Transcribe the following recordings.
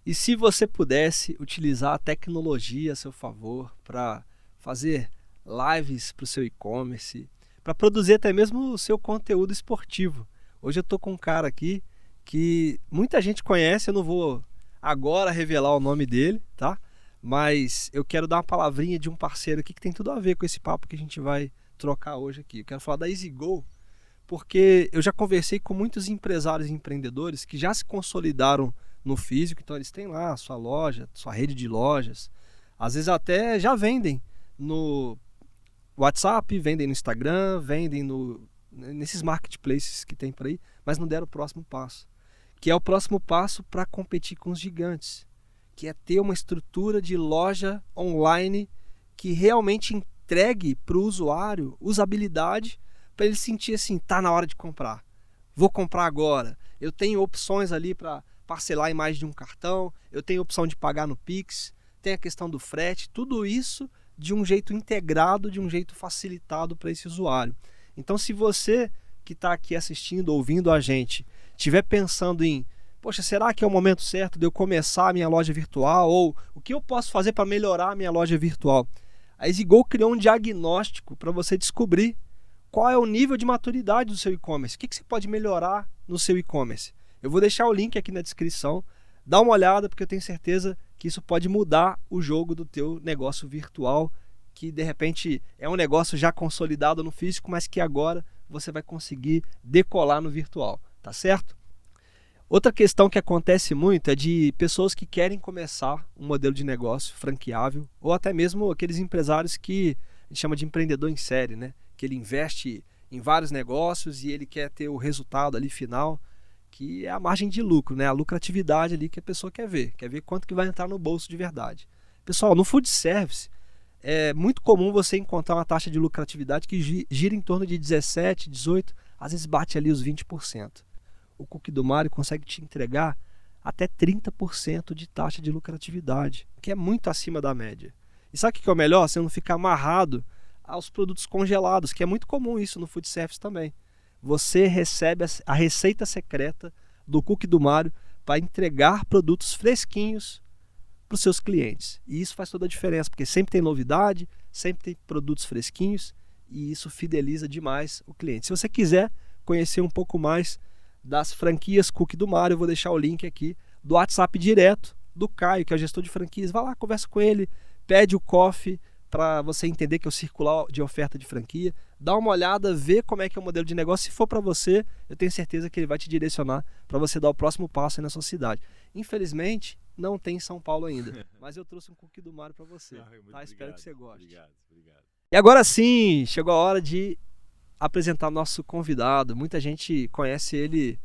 E se você pudesse utilizar a tecnologia a seu favor para fazer lives para o seu e-commerce, para produzir até mesmo o seu conteúdo esportivo. Hoje eu estou com um cara aqui que muita gente conhece, eu não vou agora revelar o nome dele, tá? Mas eu quero dar uma palavrinha de um parceiro aqui que tem tudo a ver com esse papo que a gente vai trocar hoje aqui. Eu quero falar da EasyGo, porque eu já conversei com muitos empresários e empreendedores que já se consolidaram no físico, então eles têm lá a sua loja, sua rede de lojas, às vezes até já vendem no WhatsApp, vendem no Instagram, vendem nesses marketplaces que tem por aí, mas não deram o próximo passo, que é o próximo passo para competir com os gigantes, que é ter uma estrutura de loja online que realmente entregue para o usuário usabilidade, para ele sentir assim, tá na hora de comprar, vou comprar agora, eu tenho opções ali para parcelar em mais de um cartão, eu tenho opção de pagar no Pix, tem a questão do frete, tudo isso de um jeito integrado, de um jeito facilitado para esse usuário. Então, se você que está aqui assistindo, ouvindo a gente, estiver pensando em, poxa, será que é o momento certo de eu começar a minha loja virtual? Ou o que eu posso fazer para melhorar a minha loja virtual? A EasyGo criou um diagnóstico para você descobrir qual é o nível de maturidade do seu e-commerce. O que você pode melhorar no seu e-commerce? Eu vou deixar o link aqui na descrição. Dá uma olhada, porque eu tenho certeza que isso pode mudar o jogo do teu negócio virtual, que de repente é um negócio já consolidado no físico, mas que agora você vai conseguir decolar no virtual, tá certo? Outra questão que acontece muito é de pessoas que querem começar um modelo de negócio franqueável, ou até mesmo aqueles empresários que a gente chama de empreendedor em série, né? Que ele investe em vários negócios e ele quer ter o resultado ali final, que é a margem de lucro, né? A lucratividade ali que a pessoa quer ver quanto que vai entrar no bolso de verdade. Pessoal, no food service é muito comum você encontrar uma taxa de lucratividade que gira em torno de 17, 18, às vezes bate ali os 20%. O Cookie do Mário consegue te entregar até 30% de taxa de lucratividade, que é muito acima da média. E sabe o que é o melhor? Você não ficar amarrado aos produtos congelados, que é muito comum isso no food service também. Você recebe a receita secreta do Cookie do Mário para entregar produtos fresquinhos para os seus clientes. E isso faz toda a diferença, porque sempre tem novidade, sempre tem produtos fresquinhos e isso fideliza demais o cliente. Se você quiser conhecer um pouco mais das franquias Cookie do Mário, eu vou deixar o link aqui do WhatsApp direto do Caio, que é o gestor de franquias. Vai lá, conversa com ele, pede o coffee para você entender que é o circular de oferta de franquia. Dá uma olhada, vê como é que é o modelo de negócio. Se for para você, eu tenho certeza que ele vai te direcionar para você dar o próximo passo aí na sua cidade. Infelizmente, não tem em São Paulo ainda, mas eu trouxe um Cookie do Mário para você. Tá? Espero que você goste. Obrigado. E agora sim, chegou a hora de apresentar nosso convidado. Muita gente conhece ele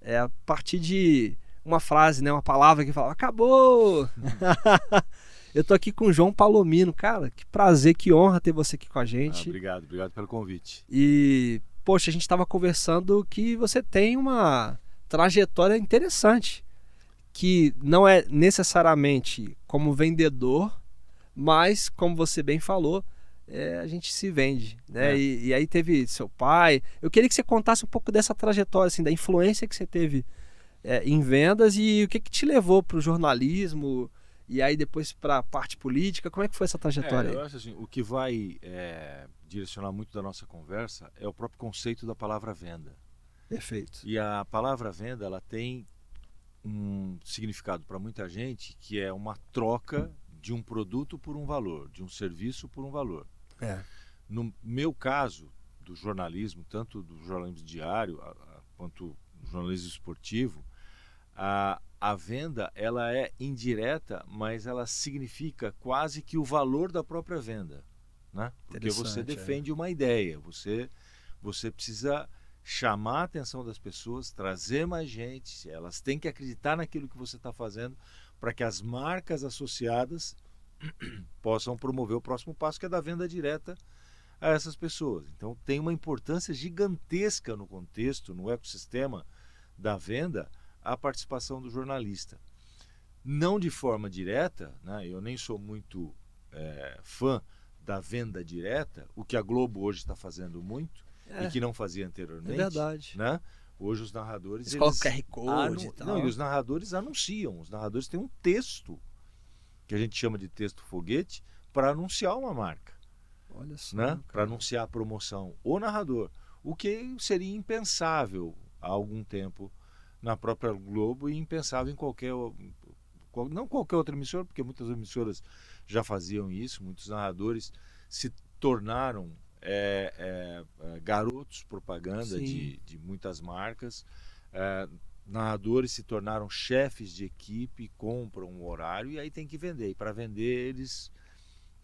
a partir de uma frase, né? Uma palavra que fala, acabou! Eu tô aqui com o João Palomino. Cara, que prazer, que honra ter você aqui com a gente. Obrigado pelo convite. E, poxa, a gente estava conversando que você tem uma trajetória interessante, que não é necessariamente como vendedor, mas, como você bem falou, a gente se vende, né? E aí teve seu pai. Eu queria que você contasse um pouco dessa trajetória, assim, da influência que você teve em vendas e o que te levou para o jornalismo e aí depois para a parte política. Como é que foi essa trajetória aí? Eu acho assim, o que vai direcionar muito da nossa conversa é o próprio conceito da palavra venda. Perfeito. E a palavra venda, ela tem um significado para muita gente que é uma troca de um produto por um valor, de um serviço por um valor. No meu caso, do jornalismo, tanto do jornalismo diário quanto do jornalismo esportivo, a venda ela é indireta, mas ela significa quase que o valor da própria venda, né? Porque você defende uma ideia, você precisa chamar a atenção das pessoas, trazer mais gente, elas têm que acreditar naquilo que você está fazendo para que as marcas associadas possam promover o próximo passo, que é da venda direta a essas pessoas. Então tem uma importância gigantesca no contexto, no ecossistema da venda, a participação do jornalista. Não de forma direta, né? Eu nem sou muito fã da venda direta, o que a Globo hoje está fazendo muito e que não fazia anteriormente. É verdade. Né? Hoje os narradores... Eles colocam QR Code e tal. Não, e os narradores anunciam. Os narradores têm um texto, que a gente chama de texto foguete, para anunciar uma marca. Olha só. Né? Para anunciar a promoção. O narrador. O que seria impensável há algum tempo na própria Globo e impensável em não qualquer outra emissora, porque muitas emissoras já faziam isso, muitos narradores se tornaram garotos propaganda de muitas marcas, narradores se tornaram chefes de equipe, compram um horário e aí tem que vender, e para vender eles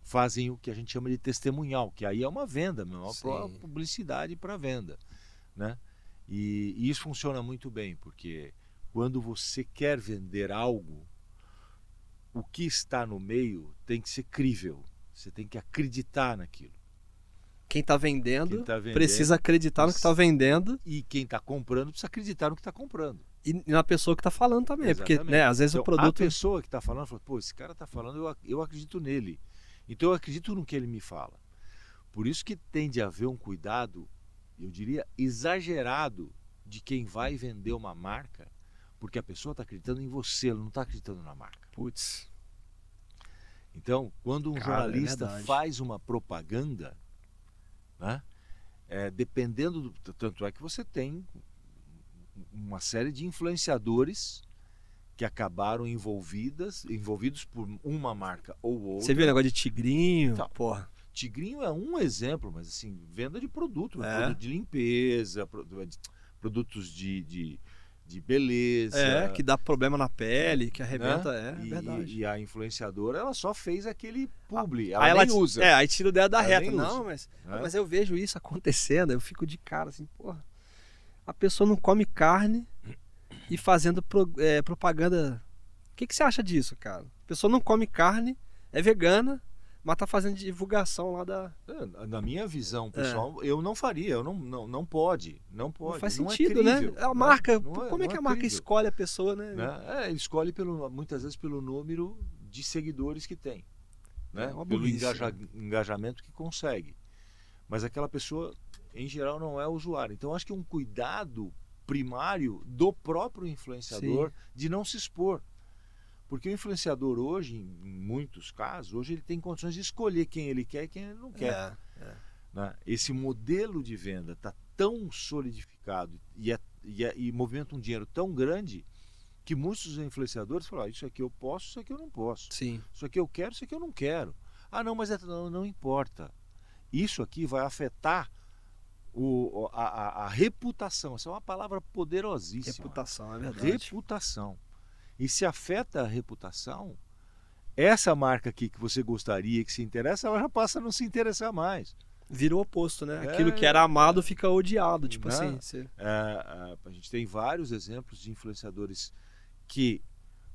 fazem o que a gente chama de testemunhal, que aí é uma venda, uma publicidade para venda, né? E isso funciona muito bem, porque quando você quer vender algo, o que está no meio tem que ser crível, você tem que acreditar naquilo. Quem está vendendo precisa acreditar no que está vendendo. E quem está comprando precisa acreditar no que está comprando. E na pessoa que está falando também, Exatamente. Porque às vezes então, o produto... A pessoa que está falando, fala, pô, esse cara está falando, eu acredito nele. Então eu acredito no que ele me fala. Por isso que tem de haver um cuidado, eu diria, exagerado de quem vai vender uma marca, porque a pessoa está acreditando em você, ela não está acreditando na marca. Putz. Então, quando um jornalista faz uma propaganda, né, dependendo do... Tanto é que você tem uma série de influenciadores que acabaram envolvidos por uma marca ou outra. Você viu o negócio de Tigrinho? Tá. Porra. Tigrinho é um exemplo, mas assim, venda de produto de limpeza, produtos de beleza. Que dá problema na pele, que arrebenta, né? É verdade. E a influenciadora, ela só fez aquele publi, ela nem usa. Aí tira o dedo da reta. Não, mas eu vejo isso acontecendo, eu fico de cara assim, porra. A pessoa não come carne e fazendo propaganda. O que você acha disso, cara? A pessoa não come carne, é vegana, mas tá fazendo divulgação lá da... Na minha visão, pessoal, eu não faria, não pode. Não faz sentido, é crível, né? A marca, como é que a marca crível. escolhe a pessoa, né? Escolhe muitas vezes pelo número de seguidores que tem, né? Pelo engajamento que consegue. Mas aquela pessoa, em geral, não é usuário. Então, acho que é um cuidado primário do próprio influenciador de não se expor. Porque o influenciador hoje, em muitos casos, hoje ele tem condições de escolher quem ele quer e quem ele não quer. Né? Esse modelo de venda está tão solidificado e movimenta um dinheiro tão grande que muitos influenciadores falam, isso aqui eu posso, isso aqui eu não posso. Sim. Isso aqui eu quero, isso aqui eu não quero. Ah, não, mas não importa. Isso aqui vai afetar a reputação. Essa é uma palavra poderosíssima. Reputação, é verdade. Reputação. E se afeta a reputação, essa marca aqui que você gostaria, que se interessa, ela já passa a não se interessar mais. Vira o oposto, né? Aquilo que era amado fica odiado, tipo assim. A gente tem vários exemplos de influenciadores que...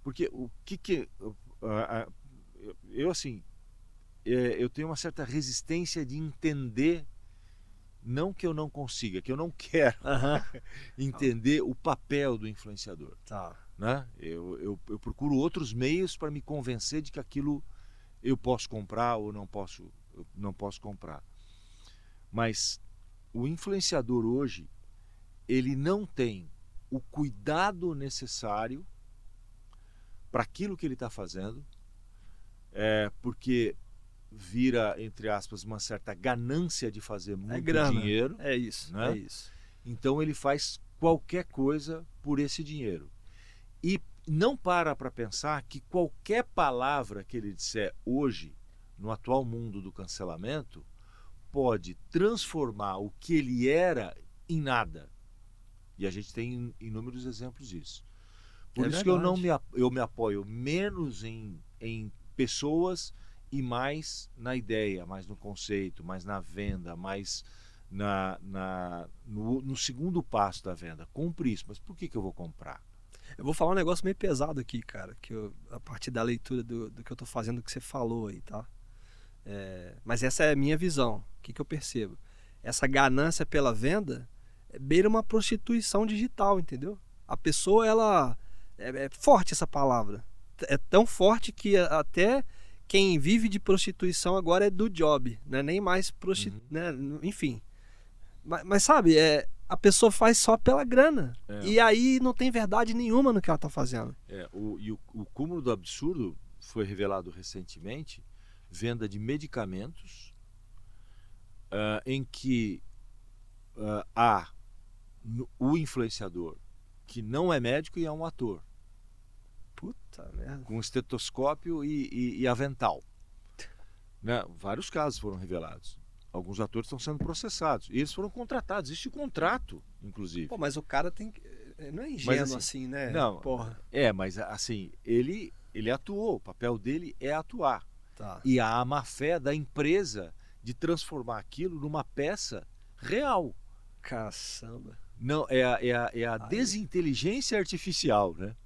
Porque o que... eu tenho uma certa resistência de entender, não que eu não consiga, que eu não quero entender o papel do influenciador. Tá. Né? Eu procuro outros meios para me convencer de que aquilo eu posso comprar ou não posso comprar. Mas o influenciador hoje, ele não tem o cuidado necessário para aquilo que ele está fazendo, porque vira, entre aspas, uma certa ganância de fazer muito dinheiro. É isso, né? É isso. Então ele faz qualquer coisa por esse dinheiro. E não para pensar que qualquer palavra que ele disser hoje, no atual mundo do cancelamento, pode transformar o que ele era em nada. E a gente tem inúmeros exemplos disso. Por isso que eu me apoio menos em pessoas e mais na ideia, mais no conceito, mais na venda, mais no segundo passo da venda. Compre isso, mas por que eu vou comprar? Eu vou falar um negócio meio pesado aqui, cara, a partir da leitura do que eu tô fazendo, do que você falou aí, tá? Mas essa é a minha visão. O que eu percebo? Essa ganância pela venda beira uma prostituição digital, entendeu? A pessoa, ela... É forte essa palavra. É tão forte que até quem vive de prostituição agora é do job, né? Nem mais né? Enfim. Mas sabe, a pessoa faz só pela grana. É. E aí não tem verdade nenhuma no que ela está fazendo. O cúmulo do absurdo foi revelado recentemente, venda de medicamentos em que há o influenciador que não é médico e é um ator. Puta merda. Com estetoscópio e avental. Né? Vários casos foram revelados. Alguns atores estão sendo processados. E eles foram contratados. Existe contrato, inclusive. Pô, mas o cara tem que... Não é ingênuo assim, né? Não, porra. Mas assim, ele atuou. O papel dele é atuar. Tá. E há a má-fé da empresa de transformar aquilo numa peça real. Caçamba. Não, é a desinteligência artificial, né?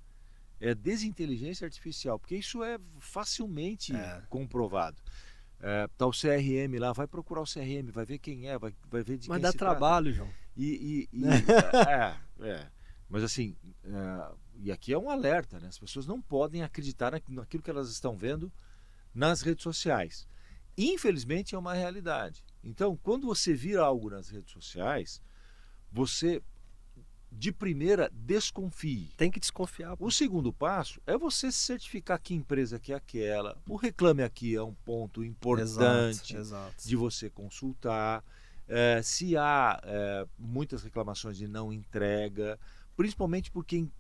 É desinteligência artificial, porque isso é facilmente comprovado. Tá o CRM lá, vai procurar o CRM, vai ver quem é, vai ver de Mas quem dá se trabalho, trata. João. Mas assim, e aqui é um alerta, né? As pessoas não podem acreditar naquilo que elas estão vendo nas redes sociais. Infelizmente é uma realidade. Então, quando você vira algo nas redes sociais, você de primeira desconfie. Tem que desconfiar. O segundo passo é você certificar que empresa que é aquela. O Reclame Aqui é um ponto importante exato. de você consultar. Se há muitas reclamações de não entrega, principalmente por quem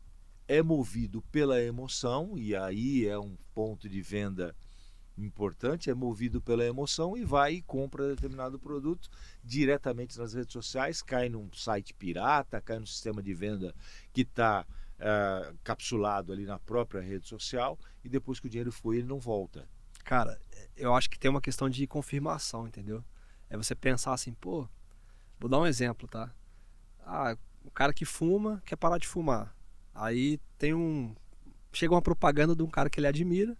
é movido pela emoção, e aí é um ponto de venda importante, é movido pela emoção e vai e compra determinado produto diretamente nas redes sociais, cai num site pirata, cai num sistema de venda que está capsulado ali na própria rede social, e depois que o dinheiro foi, ele não volta. Cara, eu acho que tem uma questão de confirmação, entendeu? É você pensar assim, pô, vou dar um exemplo, tá? O cara que fuma quer parar de fumar. Aí chega uma propaganda de um cara que ele admira,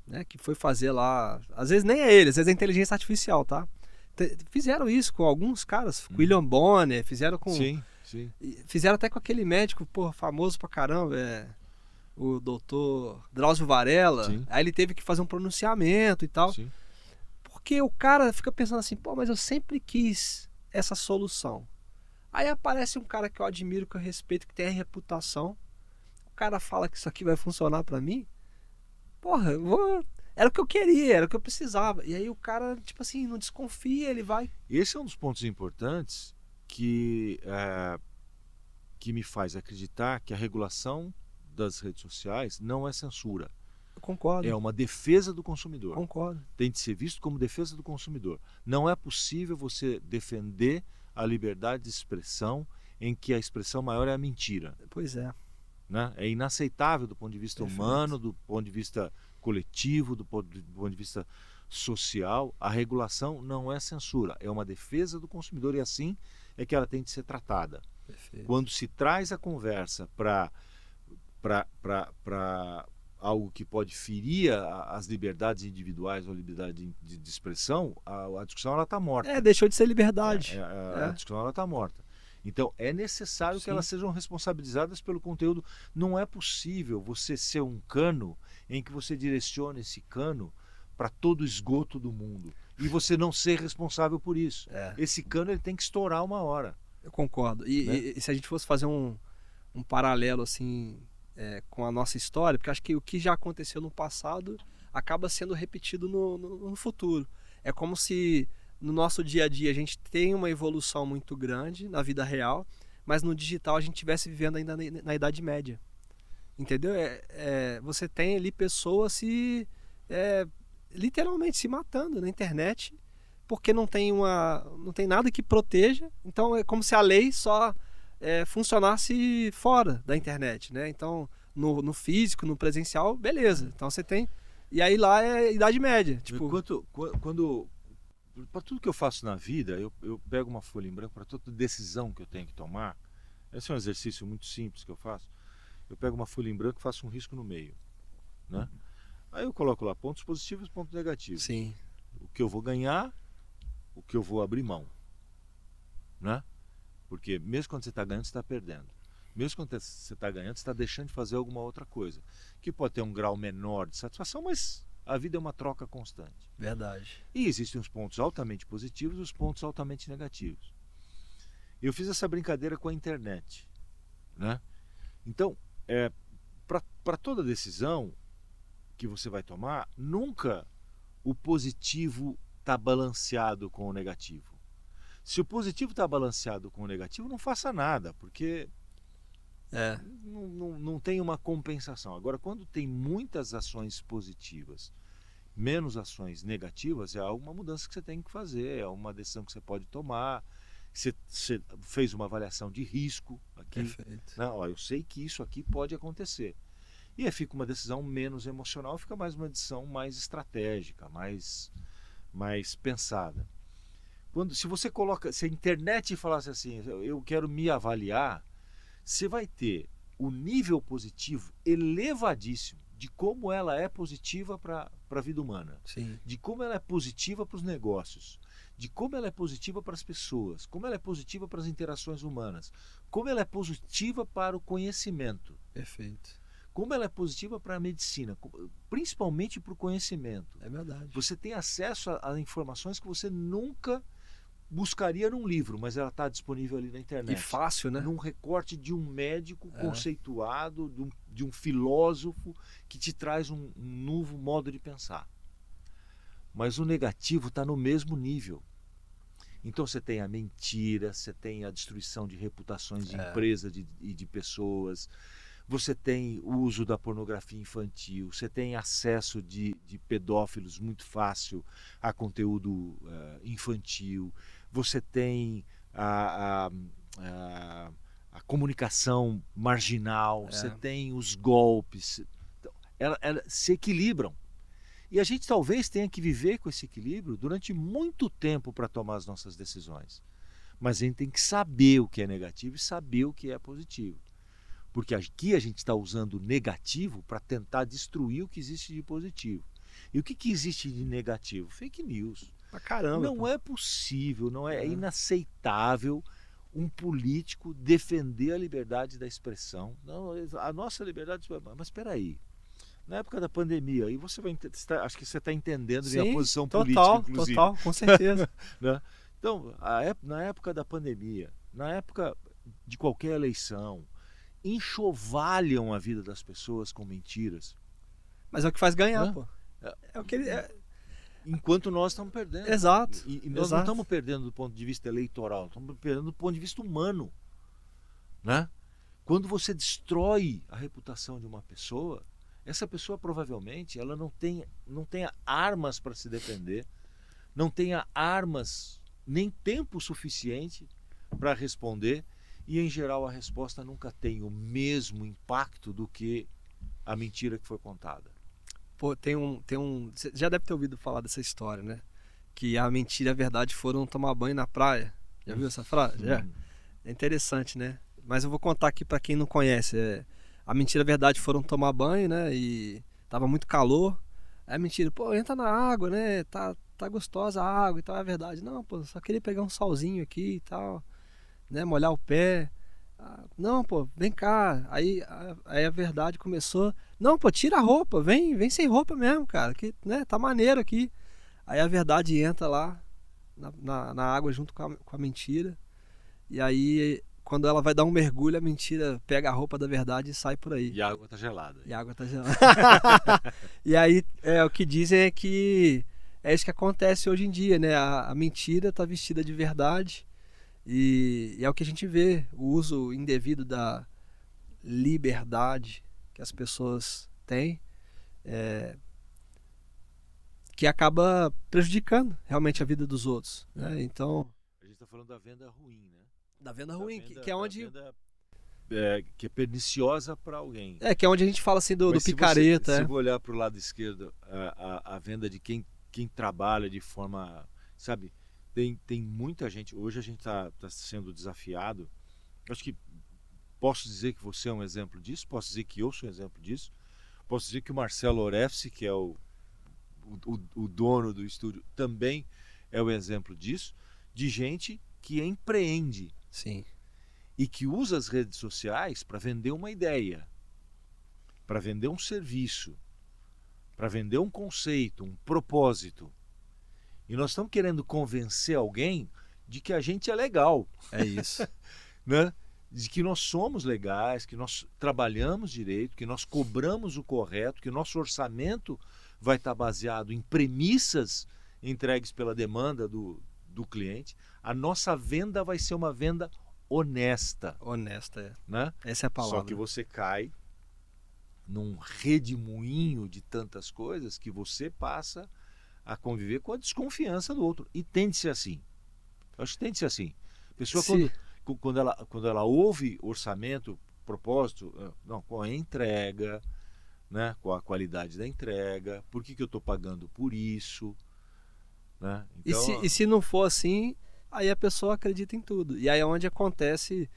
né, que foi fazer lá, às vezes nem é ele, às vezes é inteligência artificial, tá? Fizeram isso com alguns caras, com William Bonner, fizeram com... Sim. Fizeram até com aquele médico, porra, famoso pra caramba, o doutor Drauzio Varela. Sim. Aí ele teve que fazer um pronunciamento e tal. Sim. Porque o cara fica pensando assim, pô, mas eu sempre quis essa solução. Aí aparece um cara que eu admiro, que eu respeito, que tem a reputação. O cara fala que isso aqui vai funcionar pra mim. Porra, era o que eu queria, era o que eu precisava. E aí o cara, tipo assim, não desconfia, ele vai... Esse é um dos pontos importantes que me faz acreditar que a regulação das redes sociais não é censura. Eu concordo. É uma defesa do consumidor. Concordo. Tem de ser visto como defesa do consumidor. Não é possível você defender a liberdade de expressão em que a expressão maior é a mentira. Pois é. Né? É inaceitável do ponto de vista humano, do ponto de vista coletivo, do ponto de vista social. A regulação não é censura, é uma defesa do consumidor, e assim é que ela tem de ser tratada. Perfeito. Quando se traz a conversa para algo que pode ferir as liberdades individuais ou a liberdade de expressão, a discussão está morta. Deixou de ser liberdade. A discussão está morta. Então, é necessário que elas sejam responsabilizadas pelo conteúdo. Não é possível você ser um cano em que você direciona esse cano para todo o esgoto do mundo e você não ser responsável por isso. Esse cano ele tem que estourar uma hora. Eu concordo. E se a gente fosse fazer um paralelo assim com a nossa história, porque acho que o que já aconteceu no passado acaba sendo repetido no futuro. É como se... No nosso dia a dia a gente tem uma evolução muito grande na vida real, mas no digital a gente estivesse vivendo ainda na Idade Média. Entendeu? Você tem ali pessoas literalmente se matando na internet porque não tem nada que proteja. Então é como se a lei só funcionasse fora da internet, né? Então no físico, no presencial, beleza. Então você tem... E aí lá é Idade Média. Tipo... Para tudo que eu faço na vida, eu pego uma folha em branco para toda decisão que eu tenho que tomar. Esse é um exercício muito simples que eu faço. Eu pego uma folha em branco e faço um risco no meio, né? Aí eu coloco lá pontos positivos e pontos negativos. Sim. O que eu vou ganhar, o que eu vou abrir mão, né? Porque mesmo quando você está ganhando, você está perdendo. Mesmo quando você está ganhando, você está deixando de fazer alguma outra coisa, que pode ter um grau menor de satisfação, mas a vida é uma troca constante. Verdade. E existem os pontos altamente positivos e os pontos altamente negativos. Eu fiz essa brincadeira com a internet, né? Então, para toda decisão que você vai tomar, nunca o positivo está balanceado com o negativo. Se o positivo está balanceado com o negativo, não faça nada, porque não tem uma compensação. Agora, quando tem muitas ações positivas, menos ações negativas, é uma mudança que você tem que fazer, é uma decisão que você pode tomar. Você fez uma avaliação de risco aqui. Perfeito. Não, eu sei que isso aqui pode acontecer. E aí fica uma decisão menos emocional, fica mais uma decisão mais estratégica, mais pensada. Se a internet falasse assim, eu quero me avaliar, você vai ter o nível positivo elevadíssimo de como ela é positiva para a vida humana. Sim. De como ela é positiva para os negócios, de como ela é positiva para as pessoas, como ela é positiva para as interações humanas, como ela é positiva para o conhecimento. Perfeito. Como ela é positiva para a medicina, principalmente para o conhecimento. É verdade. Você tem acesso a informações que você nunca buscaria num livro, mas ela está disponível ali na internet. E fácil, né? Num recorte de um médico conceituado, de um filósofo que te traz um novo modo de pensar. Mas o negativo está no mesmo nível. Então você tem a mentira, você tem a destruição de reputações de empresas e de pessoas, você tem o uso da pornografia infantil, você tem acesso de pedófilos muito fácil a conteúdo infantil, você tem a comunicação marginal, você tem os golpes. Então, elas se equilibram. E a gente talvez tenha que viver com esse equilíbrio durante muito tempo para tomar as nossas decisões. Mas a gente tem que saber o que é negativo e saber o que é positivo. Porque aqui a gente está usando o negativo para tentar destruir o que existe de positivo. E o que existe de negativo? Fake news. Pra caramba. Não é possível, é inaceitável um político defender a liberdade da expressão. Não, a nossa liberdade... Mas espera aí. Na época da pandemia, aí você vai... Acho que você está entendendo minha posição política, inclusive. Total, com certeza. Né? Então, na época da pandemia, na época de qualquer eleição, enxovalham a vida das pessoas com mentiras. Mas é o que faz ganhar, pô. É o que Enquanto nós estamos perdendo. Exato. E nós não estamos perdendo do ponto de vista eleitoral, estamos perdendo do ponto de vista humano. Né? Quando você destrói a reputação de uma pessoa, essa pessoa provavelmente ela não tenha armas para se defender, não tenha armas, nem tempo suficiente para responder, e em geral a resposta nunca tem o mesmo impacto do que a mentira que foi contada. Pô, você já deve ter ouvido falar dessa história, né? Que a mentira e a verdade foram tomar banho na praia. Já viu essa frase? Já? É interessante, né? Mas eu vou contar aqui para quem não conhece. A mentira e a verdade foram tomar banho, né? E tava muito calor. Aí a mentira, pô, entra na água, né? Tá gostosa a água e tal. É a verdade, não, pô, só queria pegar um solzinho aqui e tal, né? Molhar o pé. Não, pô, vem cá. Aí a verdade começou. Não, pô, tira a roupa, vem sem roupa mesmo, cara, que, né, tá maneiro aqui. Aí a verdade entra lá na água junto com a mentira. E aí, quando ela vai dar um mergulho, a mentira pega a roupa da verdade e sai por aí. E a água tá gelada. E aí, o que dizem é que é isso que acontece hoje em dia, né? A mentira tá vestida de verdade. E é o que a gente vê, o uso indevido da liberdade que as pessoas têm, que acaba prejudicando realmente a vida dos outros, né? Então, a gente está falando da venda ruim, né? Da venda ruim, que é onde... que é perniciosa para alguém. Que é onde a gente fala assim do picareta. Se você olhar para o lado esquerdo, a venda de quem trabalha de forma, sabe... Tem muita gente, hoje a gente está sendo desafiado, acho que posso dizer que você é um exemplo disso, posso dizer que eu sou um exemplo disso, posso dizer que o Marcelo Orefsi, que é o dono do estúdio, também é o exemplo disso, de gente que empreende. Sim. E que usa as redes sociais para vender uma ideia, para vender um serviço, para vender um conceito, um propósito. E nós estamos querendo convencer alguém de que a gente é legal. É isso. Né? De que nós somos legais, que nós trabalhamos direito, que nós cobramos o correto, que o nosso orçamento vai estar baseado em premissas entregues pela demanda do cliente. A nossa venda vai ser uma venda honesta. Honesta, é. Né? Essa é a palavra. Só que você cai num redemoinho de tantas coisas que você passa a conviver com a desconfiança do outro. E tem de ser assim. Eu acho que tem de ser assim. A pessoa, quando ela ouve orçamento, propósito, não, com a entrega, né, com a qualidade da entrega, por que eu estou pagando por isso? Né? Então, e se não for assim, aí a pessoa acredita em tudo. E aí é onde acontece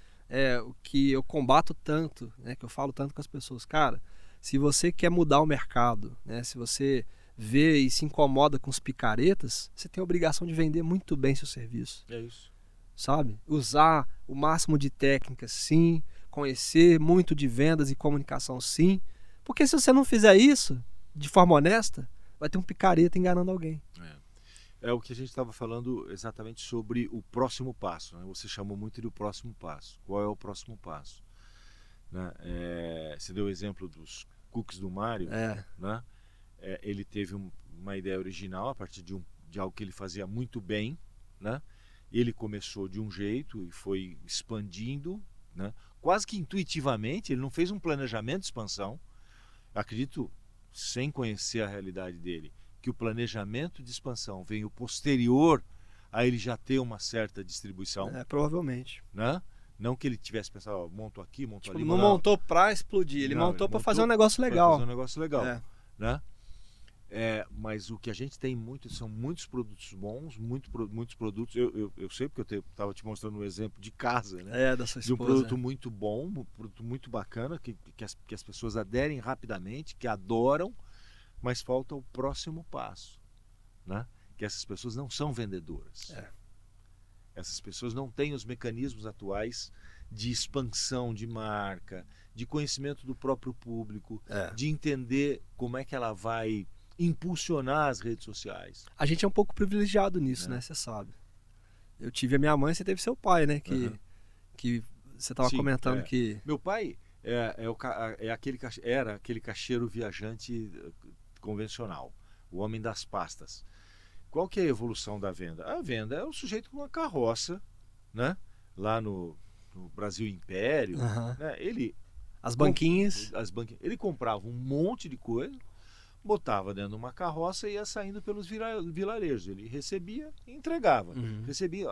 o que eu combato tanto, né, que eu falo tanto com as pessoas. Cara, se você quer mudar o mercado, né, se você vê e se incomoda com os picaretas, você tem a obrigação de vender muito bem seu serviço. é isso. Sabe? Usar o máximo de técnicas, sim. Conhecer muito de vendas e comunicação, sim. Porque se você não fizer isso de forma honesta, vai ter um picareta enganando alguém. É o que a gente estava falando exatamente sobre o próximo passo. Né? Você chamou muito de próximo passo. Qual é o próximo passo? Né? Você deu o exemplo dos cookies do Mário. Né? Ele teve uma ideia original a partir de algo que ele fazia muito bem. Né? Ele começou de um jeito e foi expandindo, né? Quase que intuitivamente. Ele não fez um planejamento de expansão. Acredito, sem conhecer a realidade dele, que o planejamento de expansão veio posterior a ele já ter uma certa distribuição. Provavelmente. Né? Não que ele tivesse pensado, monto aqui, monto ali. Não montou para explodir, ele montou para fazer um negócio legal. Fazer um negócio legal. Né? Mas o que a gente tem são muitos produtos bons, muitos produtos. Eu sei porque eu estava te mostrando um exemplo de casa, né? Da sua esposa. De um produto muito bom, um produto muito bacana, que as pessoas aderem rapidamente, que adoram, mas falta o próximo passo, né? Que essas pessoas não são vendedoras. Essas pessoas não têm os mecanismos atuais de expansão de marca, de conhecimento do próprio público, de entender como é que ela vai impulsionar as redes sociais. A gente é um pouco privilegiado nisso, né? Você sabe. Eu tive a minha mãe, você teve seu pai, né? Que você estava comentando que... Meu pai era aquele caixeiro viajante convencional, o homem das pastas. Qual que é a evolução da venda? A venda é o sujeito com uma carroça, né? Lá no Brasil Império, né? As banquinhas. Ele comprava um monte de coisa, botava dentro de uma carroça e ia saindo pelos vilarejos. Ele recebia e entregava. Recebia,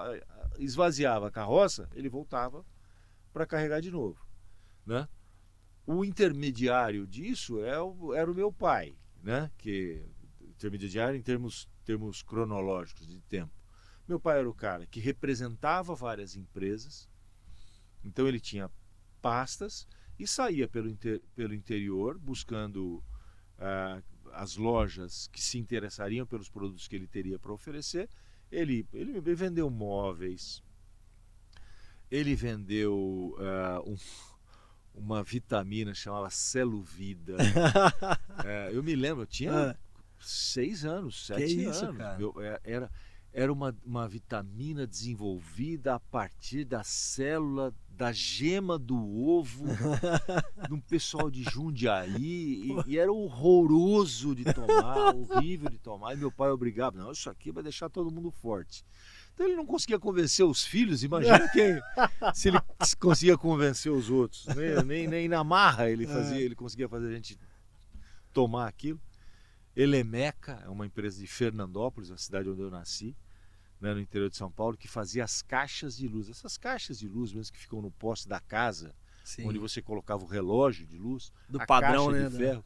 esvaziava a carroça, ele voltava para carregar de novo. Né? O intermediário disso era o meu pai, né? Que intermediário em termos cronológicos de tempo. Meu pai era o cara que representava várias empresas, então ele tinha pastas e saía pelo interior buscando as lojas que se interessariam pelos produtos que ele teria para oferecer. Ele vendeu móveis, ele vendeu uma vitamina chamada Celovida. Eu me lembro, eu tinha 6 anos, 7 anos. Cara? Era uma vitamina desenvolvida a partir da célula da gema do ovo de um pessoal de Jundiaí e era horroroso de tomar, horrível de tomar. E meu pai obrigava, não, isso aqui vai deixar todo mundo forte. Então ele não conseguia convencer os filhos, imagina se ele conseguia convencer os outros. Nem na marra ele conseguia fazer a gente tomar aquilo. Elemeca é uma empresa de Fernandópolis, a cidade onde eu nasci, né, no interior de São Paulo, que fazia as caixas de luz. Essas caixas de luz mesmo que ficam no poste da casa, onde você colocava o relógio de luz, do padrão, caixa né? De ferro,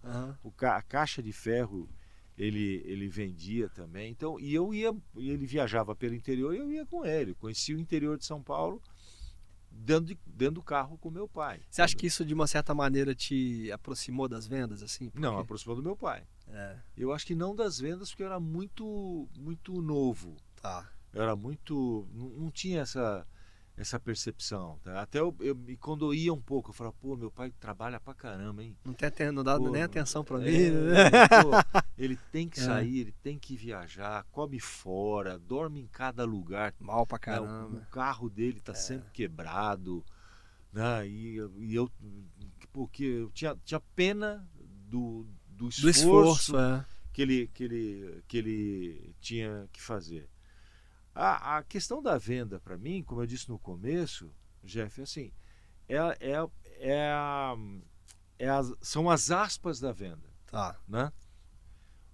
a caixa de ferro ele vendia também. Então, ele viajava pelo interior e eu ia com ele. Conheci o interior de São Paulo dentro do carro com meu pai. Você acha que isso de uma certa maneira te aproximou das vendas, assim? Porque... Não, aproximou do meu pai. Eu acho que não das vendas, porque eu era muito, muito novo. Eu era muito... Não tinha essa percepção. Tá? Até eu me condoía um pouco. Eu falava, pô, meu pai trabalha pra caramba, hein? Não dá nem atenção pra mim, né? Pô, ele tem que sair, ele tem que viajar, come fora, dorme em cada lugar. Mal pra Né? caramba. O carro dele tá sempre quebrado. Né? E eu, porque eu tinha pena do esforço que ele tinha que fazer. A questão da venda, para mim, como eu disse no começo, Jeff, assim, são as aspas da venda. Tá. Né?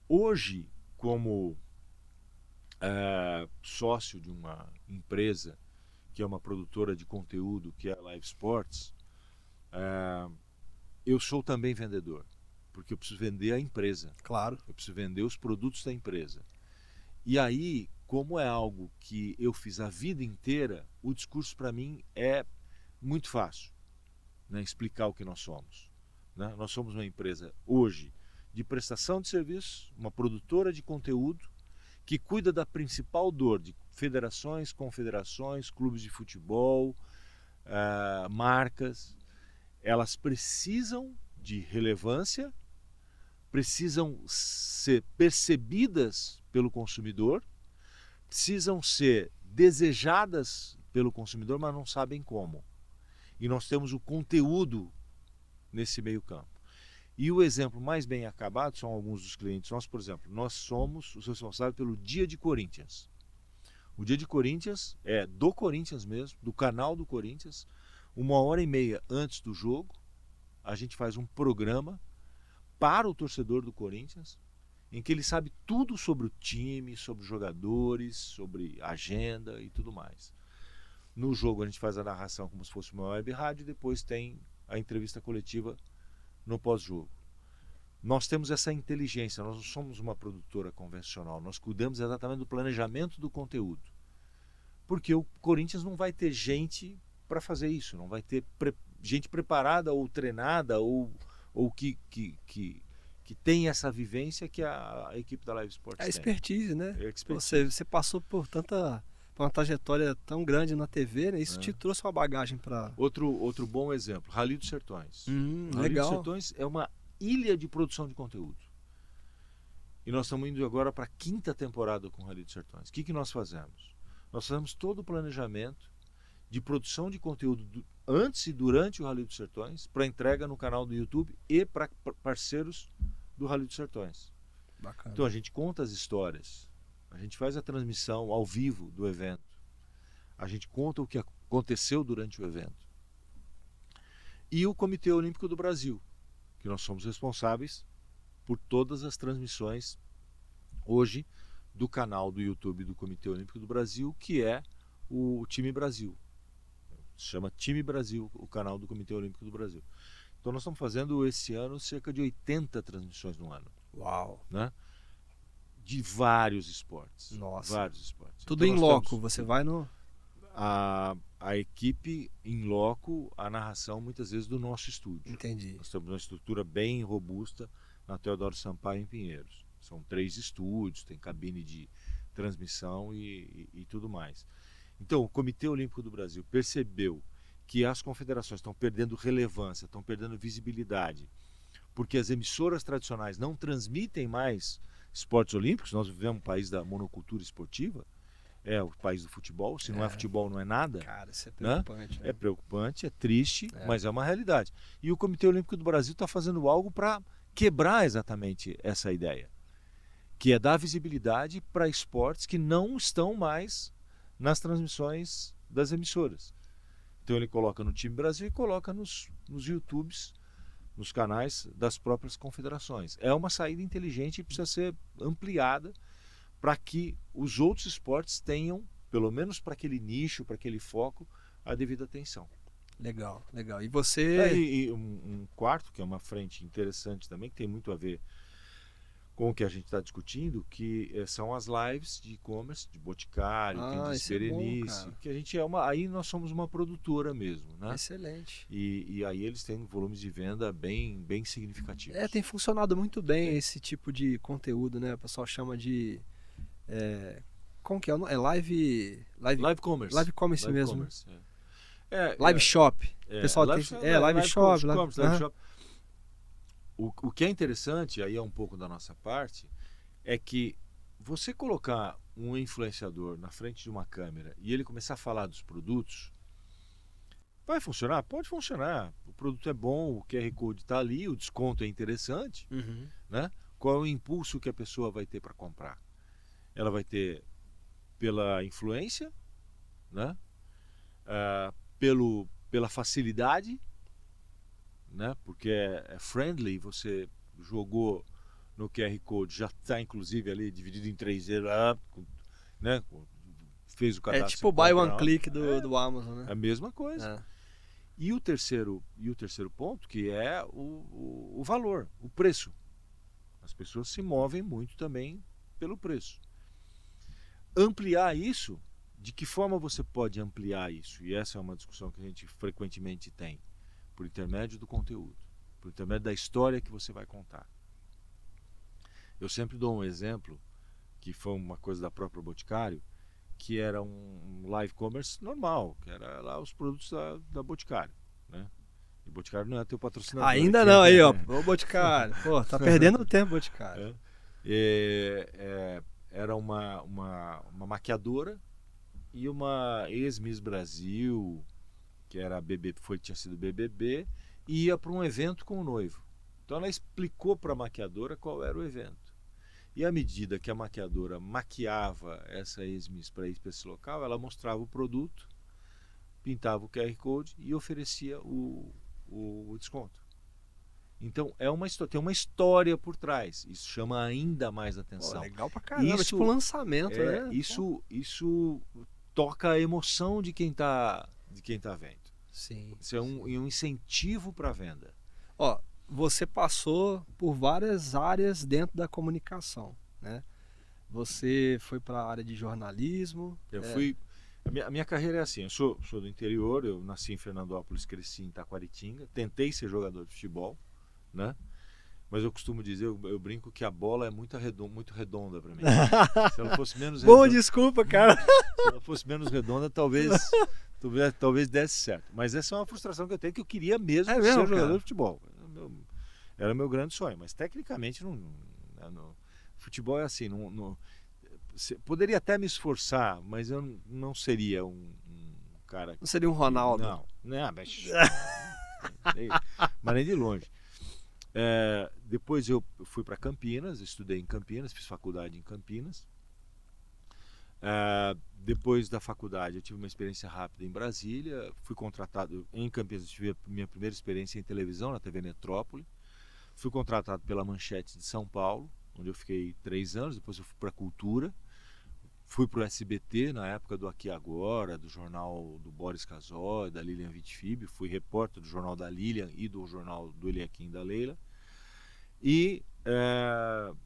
Hoje, como sócio de uma empresa que é uma produtora de conteúdo, que é a Live Sports, eu sou também vendedor, porque eu preciso vender a empresa. Claro. Eu preciso vender os produtos da empresa. E aí, como é algo que eu fiz a vida inteira, o discurso para mim é muito fácil, né? Explicar o que nós somos. Né? Nós somos uma empresa hoje de prestação de serviços, uma produtora de conteúdo que cuida da principal dor de federações, confederações, clubes de futebol, marcas. Elas precisam de relevância, precisam ser percebidas pelo consumidor, precisam ser desejadas pelo consumidor, mas não sabem como. E nós temos o conteúdo nesse meio campo. E o exemplo mais bem acabado são alguns dos clientes nossos. Por exemplo, nós somos os responsáveis pelo Dia de Corinthians. O Dia de Corinthians é do Corinthians mesmo, do canal do Corinthians. 1h30 antes do jogo, a gente faz um programa para o torcedor do Corinthians, em que ele sabe tudo sobre o time, sobre os jogadores, sobre agenda e tudo mais. No jogo a gente faz a narração como se fosse uma web rádio e depois tem a entrevista coletiva no pós-jogo. Nós temos essa inteligência, nós não somos uma produtora convencional, nós cuidamos exatamente do planejamento do conteúdo. Porque o Corinthians não vai ter gente para fazer isso, não vai ter gente preparada ou treinada ou que tem essa vivência que a equipe da Live Sports tem. Expertise, né? Expertise. Você passou por uma trajetória tão grande na TV, né? Isso te trouxe uma bagagem para... Outro bom exemplo, Rally dos Sertões. Rally legal. dos Sertões é uma ilha de produção de conteúdo. E nós estamos indo agora para a 5ª temporada com o Rally dos Sertões. O que nós fazemos? Nós fazemos todo o planejamento de produção de conteúdo antes e durante o Rally dos Sertões, para entrega no canal do YouTube e para parceiros do Rally dos Sertões. Bacana. Então a gente conta as histórias, a gente faz a transmissão ao vivo do evento, a gente conta o que aconteceu durante o evento. E o Comitê Olímpico do Brasil, que nós somos responsáveis por todas as transmissões hoje do canal do YouTube do Comitê Olímpico do Brasil, que é o Time Brasil. Se chama Time Brasil, o canal do Comitê Olímpico do Brasil. Então nós estamos fazendo esse ano cerca de 80 transmissões no ano. Uau! Né? De vários esportes. Nossa! Vários esportes. Tudo então, em loco, você vai no... A equipe em loco, a narração muitas vezes do nosso estúdio. Entendi. Nós temos uma estrutura bem robusta na Teodoro Sampaio em Pinheiros. São 3 estúdios, tem cabine de transmissão e tudo mais. Então, o Comitê Olímpico do Brasil percebeu que as confederações estão perdendo relevância, estão perdendo visibilidade, porque as emissoras tradicionais não transmitem mais esportes olímpicos. Nós vivemos um país da monocultura esportiva, é o país do futebol. Se não é futebol, não é nada. Cara, isso é preocupante. Né? É preocupante, é triste, mas é uma realidade. E o Comitê Olímpico do Brasil está fazendo algo para quebrar exatamente essa ideia, que é dar visibilidade para esportes que não estão mais nas transmissões das emissoras. Então ele coloca no Time Brasil e coloca nos YouTubes, nos canais das próprias confederações. É uma saída inteligente e precisa ser ampliada para que os outros esportes tenham, pelo menos para aquele nicho, para aquele foco, a devida atenção. Legal, legal. E você... E um quarto, que é uma frente interessante também, que tem muito a ver com o que a gente está discutindo, que são as lives de e-commerce, de Boticário, quem diz Berenice, que a gente aí nós somos uma produtora mesmo, né? Excelente. E aí eles têm volumes de venda bem significativos. Tem funcionado muito bem esse tipo de conteúdo, né? O pessoal chama de como que é? É live commerce. Live commerce mesmo. Commerce, live shop. Pessoal live shop. Commerce, live shop. O que é interessante, aí é um pouco da nossa parte, é que você colocar um influenciador na frente de uma câmera e ele começar a falar dos produtos, vai funcionar? Pode funcionar. O produto é bom, o QR Code está ali, o desconto é interessante, né? Qual é o impulso que a pessoa vai ter para comprar? Ela vai ter pela influência, né? Pela facilidade, né? Porque é friendly, você jogou no QR Code, já está inclusive ali dividido em 3D, né? Fez o cadastro. É tipo o buy one click do Amazon, né? É a mesma coisa. E o terceiro ponto, que é o valor, o preço. As pessoas se movem muito também pelo preço. Ampliar isso, de que forma você pode ampliar isso? E essa é uma discussão que a gente frequentemente tem. Por intermédio do conteúdo, por intermédio da história que você vai contar. Eu sempre dou um exemplo, que foi uma coisa da própria Boticário, que era um live commerce normal, que era lá os produtos da Boticário, né? E Boticário não é teu patrocinador. Ainda não, aí ó, ô Boticário, pô, tá perdendo tempo, Boticário. Era uma maquiadora e uma ex-Miss Brasil, que era tinha sido BBB, e ia para um evento com o noivo. Então ela explicou para a maquiadora qual era o evento. E à medida que a maquiadora maquiava essa ex-Miss para ir para esse local, ela mostrava o produto, pintava o QR Code e oferecia o desconto. Então tem uma história por trás. Isso chama ainda mais atenção. Legal pra caramba, tipo lançamento, né? Isso toca a emoção de quem tá vendo. Sim. Isso é um incentivo para a venda. Ó, você passou por várias áreas dentro da comunicação, né? Você foi para a área de jornalismo. A minha carreira é assim, eu sou do interior, eu nasci em Fernandópolis, cresci em Taquaritinga, tentei ser jogador de futebol, né? Mas eu costumo dizer, eu brinco que a bola é muito redonda para mim. Se ela fosse menos redonda... Boa desculpa, cara. Se ela fosse menos redonda, talvez desse certo. Mas essa é uma frustração que eu tenho, que eu queria mesmo ser jogador de futebol. Era o meu grande sonho, mas tecnicamente futebol é assim, poderia até me esforçar, mas eu não seria um cara... Não seria um Ronaldo? Não, mas nem de longe. Depois eu fui para Campinas, estudei em Campinas, fiz faculdade em Campinas. Depois da faculdade eu tive uma experiência rápida em Brasília, fui contratado em Campinas, tive a minha primeira experiência em televisão na TV Metrópole, fui contratado pela Manchete de São Paulo, onde eu fiquei 3 anos, depois eu fui para a Cultura, fui para o SBT na época do Aqui Agora, do jornal do Boris Casoy, da Lilian Vitfib, fui repórter do jornal da Lilian e do jornal do Eliakim da Leila, e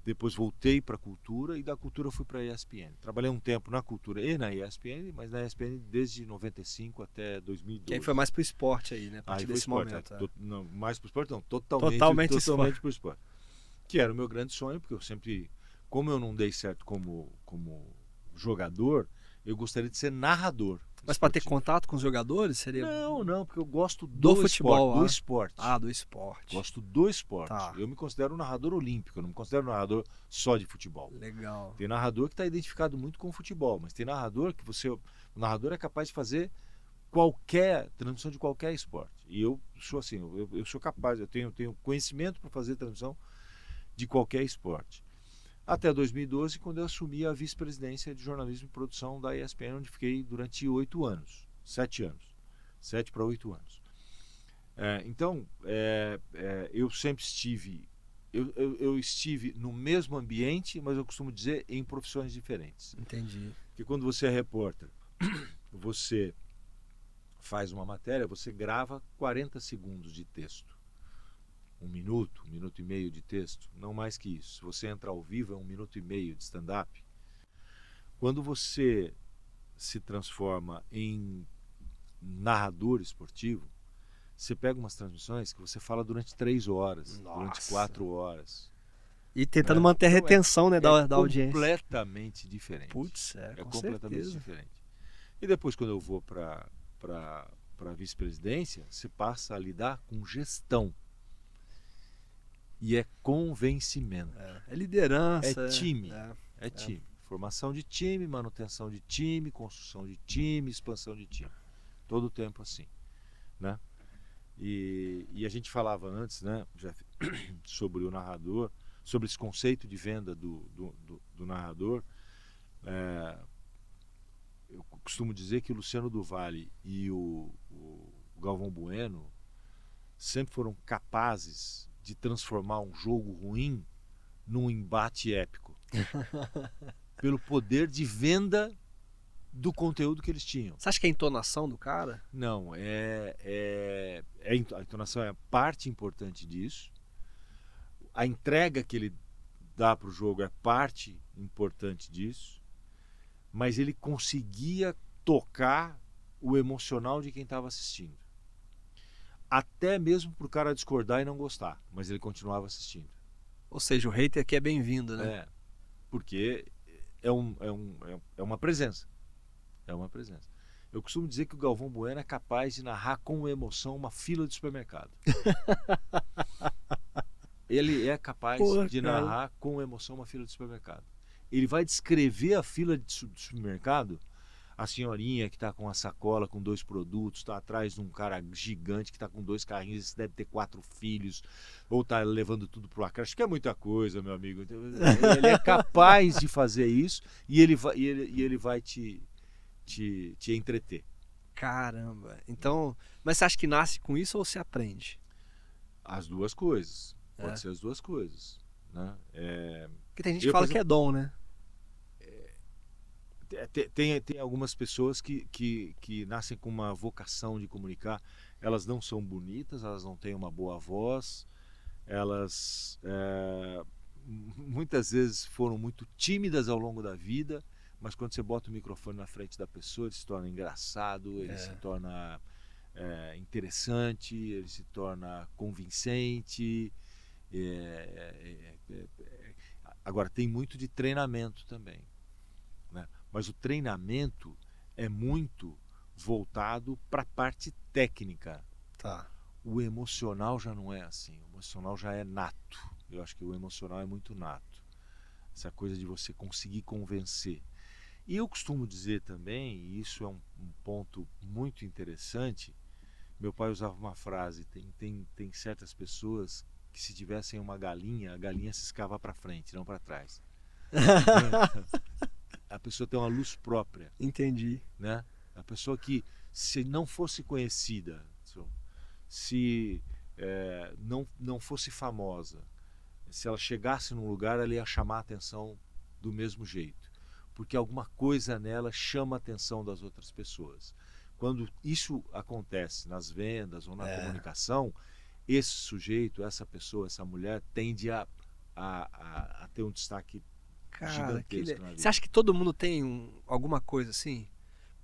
depois voltei para a Cultura e da Cultura fui para a ESPN. Trabalhei um tempo na Cultura e na ESPN, mas na ESPN desde 95 até 2012. Que aí foi mais pro esporte aí, né? A partir desse momento. Não, mais pro esporte não, totalmente pro esporte. Que era o meu grande sonho, porque eu sempre, como eu não dei certo como jogador, eu gostaria de ser narrador. Mas para ter contato com os jogadores seria... Não, porque eu gosto do futebol, do esporte. Do esporte. Gosto do esporte. Tá. Eu me considero um narrador olímpico, eu não me considero um narrador só de futebol. Legal. Tem narrador que está identificado muito com o futebol, mas tem narrador que o narrador é capaz de fazer qualquer transmissão de qualquer esporte. E eu sou assim, eu sou capaz, eu tenho conhecimento para fazer transmissão de qualquer esporte. Até 2012, quando eu assumi a vice-presidência de jornalismo e produção da ESPN, onde fiquei durante 8 anos, 7 anos, 7 para 8 anos. Então, eu sempre estive, eu estive no mesmo ambiente, mas eu costumo dizer em profissões diferentes. Entendi. Porque quando você é repórter, você faz uma matéria, você grava 40 segundos de texto. 1 minuto e meio de texto, não mais que isso. Se você entra ao vivo, é 1 minuto e meio de stand-up. Quando você se transforma em narrador esportivo, você pega umas transmissões que você fala durante 3 horas, durante 4 horas. E tentando né? manter a Então, retenção, né, da audiência. Completamente diferente. Putz, É com completamente certeza. diferente. E depois, quando eu vou para a vice-presidência, você passa a lidar com gestão. E é convencimento. É liderança. É time. É, É time. Formação de time, manutenção de time, construção de time, expansão de time. Todo o tempo assim, né? E a gente falava antes, né, Jeff, sobre o narrador, sobre esse conceito de venda do narrador. Eu costumo dizer que o Luciano do Vale e o Galvão Bueno sempre foram capazes de transformar um jogo ruim num embate épico. Pelo poder de venda do conteúdo que eles tinham. Você acha que é a entonação do cara? Não, a entonação é parte importante disso. A entrega que ele dá para o jogo é parte importante disso. Mas ele conseguia tocar o emocional de quem estava assistindo. Até mesmo para o cara discordar e não gostar, mas ele continuava assistindo. Ou seja, o hater aqui é bem-vindo, né? Porque é uma presença. É uma presença. Eu costumo dizer que o Galvão Bueno é capaz de narrar com emoção uma fila de supermercado. Ele é capaz de narrar com emoção uma fila de supermercado. Ele vai descrever a fila de supermercado, a senhorinha que está com a sacola com 2 produtos, está atrás de um cara gigante que está com 2 carrinhos, esse deve ter 4 filhos, ou está levando tudo para o acho que é muita coisa, meu amigo. Ele é capaz de fazer isso e ele vai te entreter. Caramba. Então, mas você acha que nasce com isso ou se aprende? As duas coisas. Pode ser as duas coisas, né? Porque tem gente que fala que é dom, né? Tem algumas pessoas que nascem com uma vocação de comunicar. Elas não são bonitas, elas não têm uma boa voz, elas muitas vezes foram muito tímidas ao longo da vida, mas quando você bota o microfone na frente da pessoa, ele se torna engraçado, ele se torna interessante, ele se torna convincente. Agora, tem muito de treinamento também, né? Mas o treinamento é muito voltado para a parte técnica. Tá. O emocional já não é assim. O emocional já é nato. Eu acho que o emocional é muito nato. Essa coisa de você conseguir convencer. E eu costumo dizer também, e isso é um ponto muito interessante, meu pai usava uma frase, tem certas pessoas que se tivessem uma galinha, a galinha se escava para frente, não para trás. A pessoa tem uma luz própria. Entendi. Né? A pessoa que, se não fosse conhecida, se não fosse famosa, se ela chegasse num lugar, ela ia chamar a atenção do mesmo jeito. Porque alguma coisa nela chama a atenção das outras pessoas. Quando isso acontece nas vendas ou na comunicação, esse sujeito, essa pessoa, essa mulher tende a ter um destaque gigantesco na vida. Você acha que todo mundo tem alguma coisa assim?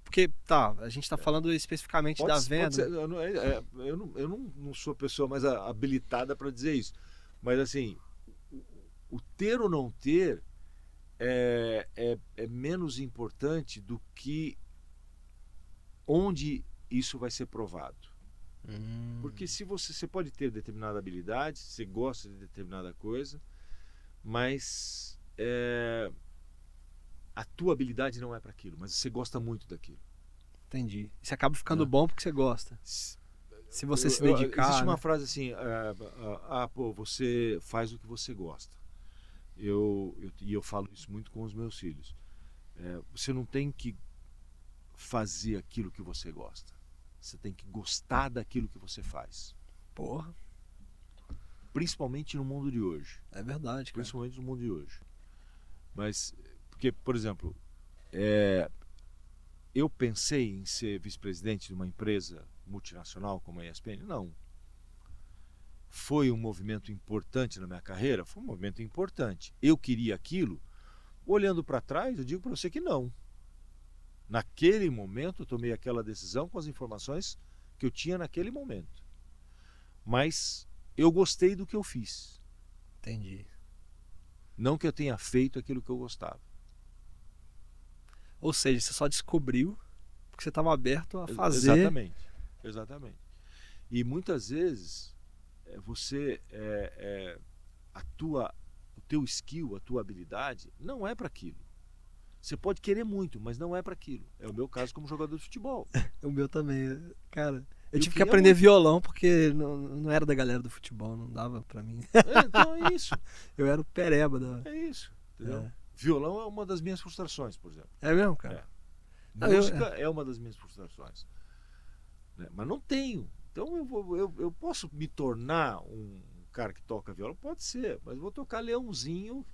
Porque, a gente está falando especificamente da venda. Eu não sou a pessoa mais habilitada para dizer isso. Mas, assim, o ter ou não ter é menos importante do que onde isso vai ser provado. Porque se você pode ter determinada habilidade, você gosta de determinada coisa, mas a tua habilidade não é para aquilo, mas você gosta muito daquilo. Entendi. Você acaba ficando bom porque você gosta. Se você se dedicar... Existe uma frase assim, você faz o que você gosta. E eu falo isso muito com os meus filhos. Você não tem que fazer aquilo que você gosta. Você tem que gostar daquilo que você faz. Porra. Principalmente no mundo de hoje. É verdade, cara. Principalmente no mundo de hoje. Mas, porque, por exemplo, eu pensei em ser vice-presidente de uma empresa multinacional como a ESPN? Não. Foi um movimento importante na minha carreira? Foi um movimento importante. Eu queria aquilo? Olhando para trás, eu digo para você que não. Naquele momento, eu tomei aquela decisão com as informações que eu tinha naquele momento. Mas eu gostei do que eu fiz. Entendi. Não que eu tenha feito aquilo que eu gostava. Ou seja, você só descobriu porque você estava aberto a fazer. Exatamente. E muitas vezes você o teu skill, a tua habilidade não é para aquilo. Você pode querer muito, mas não é para aquilo. É o meu caso como jogador de futebol. O meu também, cara. Eu tive que aprender violão porque não era da galera do futebol, não dava pra mim. Então é isso. Eu era o pereba da... É isso, entendeu? Violão é uma das minhas frustrações, por exemplo. É mesmo, cara? Música é uma das minhas frustrações. Mas não tenho. Então eu posso me tornar um cara que toca violão? Pode ser, mas eu vou tocar Leãozinho,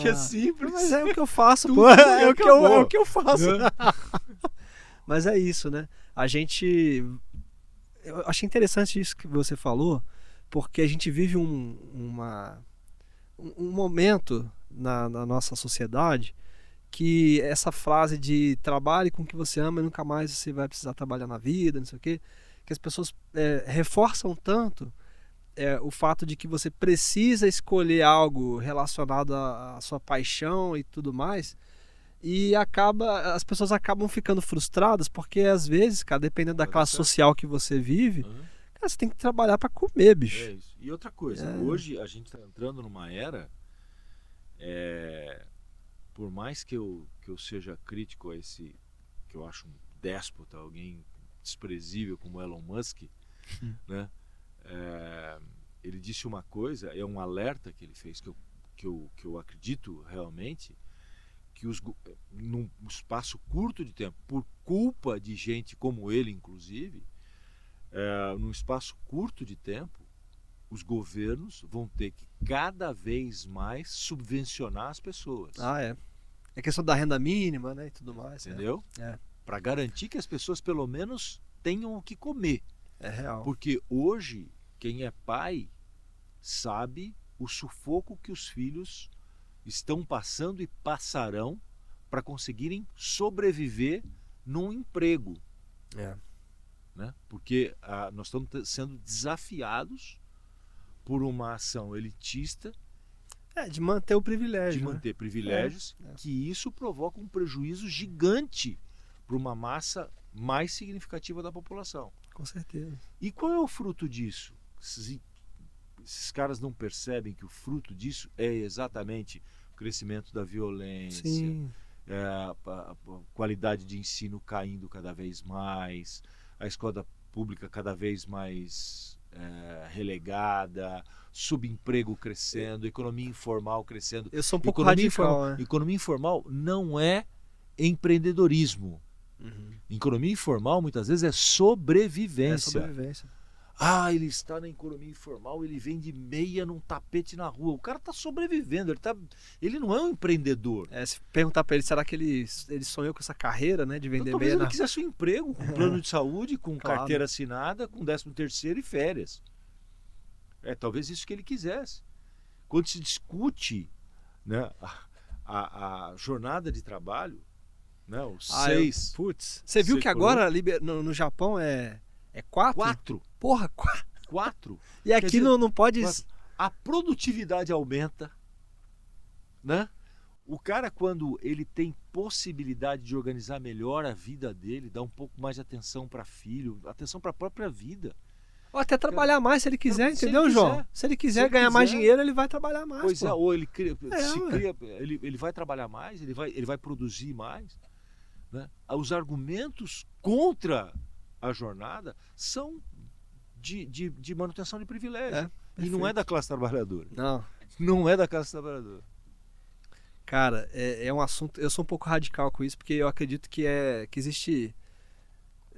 que é simples. Mas é o que eu faço, pô. É o que eu faço. Mas é isso, né? Eu achei interessante isso que você falou, porque a gente vive um momento na nossa sociedade que essa frase de trabalhe com o que você ama e nunca mais você vai precisar trabalhar na vida, não sei o quê, que as pessoas reforçam tanto o fato de que você precisa escolher algo relacionado à sua paixão e tudo mais, e as pessoas acabam ficando frustradas porque às vezes, cara, dependendo da classe social que você vive, cara, você tem que trabalhar para comer, bicho. É isso. E outra coisa, hoje a gente está entrando numa era, por mais que eu seja crítico a esse, que eu acho um déspota, alguém desprezível como Elon Musk, né? Ele disse uma coisa, é um alerta que ele fez, que eu acredito realmente, que num espaço curto de tempo, por culpa de gente como ele, inclusive, num espaço curto de tempo, os governos vão ter que cada vez mais subvencionar as pessoas. É questão da renda mínima, né, e tudo mais. Entendeu? Para garantir que as pessoas pelo menos tenham o que comer. É real. Porque hoje, quem é pai sabe o sufoco que os filhos estão passando e passarão para conseguirem sobreviver num emprego. Né? Porque nós estamos sendo desafiados por uma ação elitista de manter o privilégio. De manter privilégios, que isso provoca um prejuízo gigante para uma massa mais significativa da população. Com certeza. E qual é o fruto disso? Esses caras não percebem que o fruto disso é exatamente o crescimento da violência, a qualidade de ensino caindo cada vez mais, a escola pública cada vez mais relegada, subemprego crescendo, economia informal crescendo. Eu sou um pouco radical. Economia informal não é empreendedorismo. Economia informal muitas vezes é sobrevivência. Ele está na economia informal, ele vende meia num tapete na rua. O cara está sobrevivendo, ele não é um empreendedor. Se perguntar para ele, será que ele sonhou com essa carreira, né, de vender talvez meia? Ele quisesse um emprego, com plano de saúde, com carteira assinada, com 13º e férias. Talvez isso que ele quisesse. Quando se discute, né, a jornada de trabalho, né, os 6... Você viu que agora no Japão é 4? 4. Porra, 4. E aqui não pode... A produtividade aumenta, né? O cara, quando ele tem possibilidade de organizar melhor a vida dele, dá um pouco mais de atenção para filho, atenção para a própria vida. Ou até trabalhar mais se ele quiser, entendeu, João? Se ele quiser ganhar mais dinheiro, ele vai trabalhar mais. Pois ou ele ele vai trabalhar mais, ele vai produzir mais. Né? Os argumentos contra a jornada são de manutenção de privilégio. E não é da classe trabalhadora. Não é da classe trabalhadora. Cara, é um assunto... Eu sou um pouco radical com isso, porque eu acredito que existe...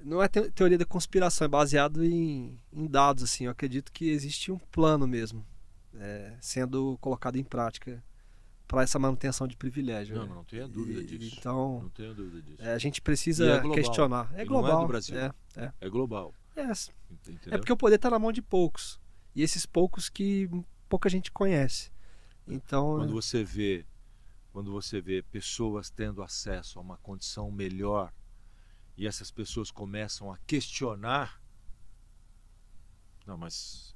Não é teoria da conspiração, é baseado em dados, assim. Eu acredito que existe um plano mesmo, sendo colocado em prática para essa manutenção de privilégio. Não tenha dúvida disso. Então, não tenha dúvida disso. A gente precisa questionar. É global. Não é do Brasil. É global. É porque o poder está na mão de poucos. E esses poucos que pouca gente conhece. Então, quando você vê pessoas tendo acesso a uma condição melhor e essas pessoas começam a questionar, não, mas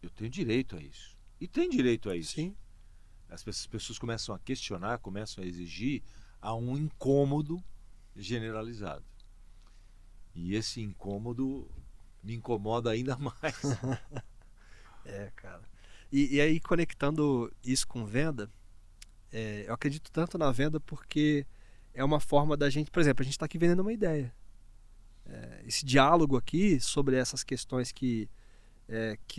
eu tenho direito a isso. E tem direito a isso. Sim. as pessoas começam a questionar, começam a exigir, há um incômodo generalizado. E esse incômodo me incomoda ainda mais. Cara. E aí, conectando isso com venda, eu acredito tanto na venda porque é uma forma da gente, por exemplo, a gente está aqui vendendo uma ideia. Esse diálogo aqui sobre essas questões que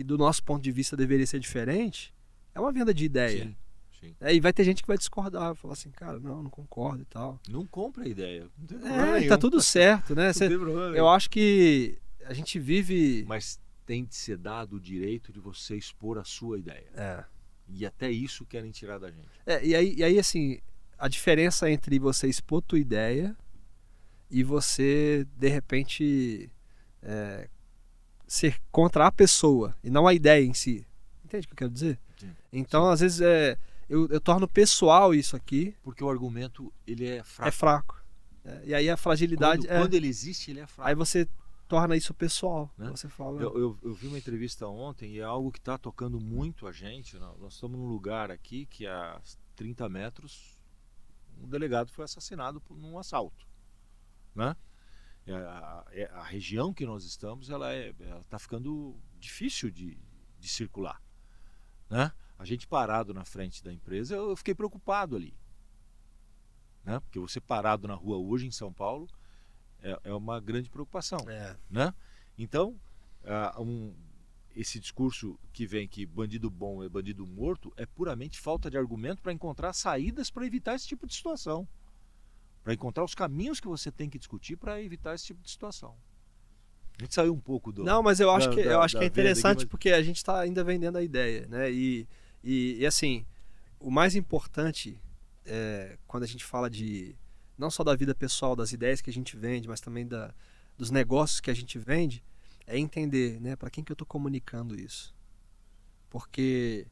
do nosso ponto de vista deveria ser diferente, é uma venda de ideia. Sim, sim. E vai ter gente que vai discordar, vai falar assim, cara, não concordo e tal. Não compra a ideia, não tem problema nenhum. Tá tudo certo, né? Não tem problema nenhum. Eu acho que a gente vive... Mas tem de ser dado o direito de você expor a sua ideia. E até isso querem tirar da gente. E aí, assim, a diferença entre você expor tua ideia e você, de repente, ser contra a pessoa e não a ideia em si. Entende o que eu quero dizer? Sim. Então, Sim. às vezes, eu torno pessoal isso aqui. Porque o argumento, ele é fraco. É fraco. E aí a fragilidade... Quando ele existe, ele é fraco. Aí você torna isso pessoal. Né? Você fala... Eu vi uma entrevista ontem e é algo que está tocando muito a gente. Nós estamos num lugar aqui que a 30 metros um delegado foi assassinado num assalto. Né? A região que nós estamos, ela está ficando difícil de circular. Né? A gente parado na frente da empresa, eu fiquei preocupado ali. Né? Porque você parado na rua hoje em São Paulo é uma grande preocupação. Né? Então, esse discurso que vem que bandido bom é bandido morto é puramente falta de argumento para encontrar saídas para evitar esse tipo de situação. Para encontrar os caminhos que você tem que discutir para evitar esse tipo de situação. A gente saiu um pouco do... Não, mas eu acho que é interessante aqui, porque a gente está ainda vendendo a ideia, né? E assim, o mais importante quando a gente fala de não só da vida pessoal, das ideias que a gente vende, mas também dos negócios que a gente vende, é entender, né, para quem que eu estou comunicando isso. Porque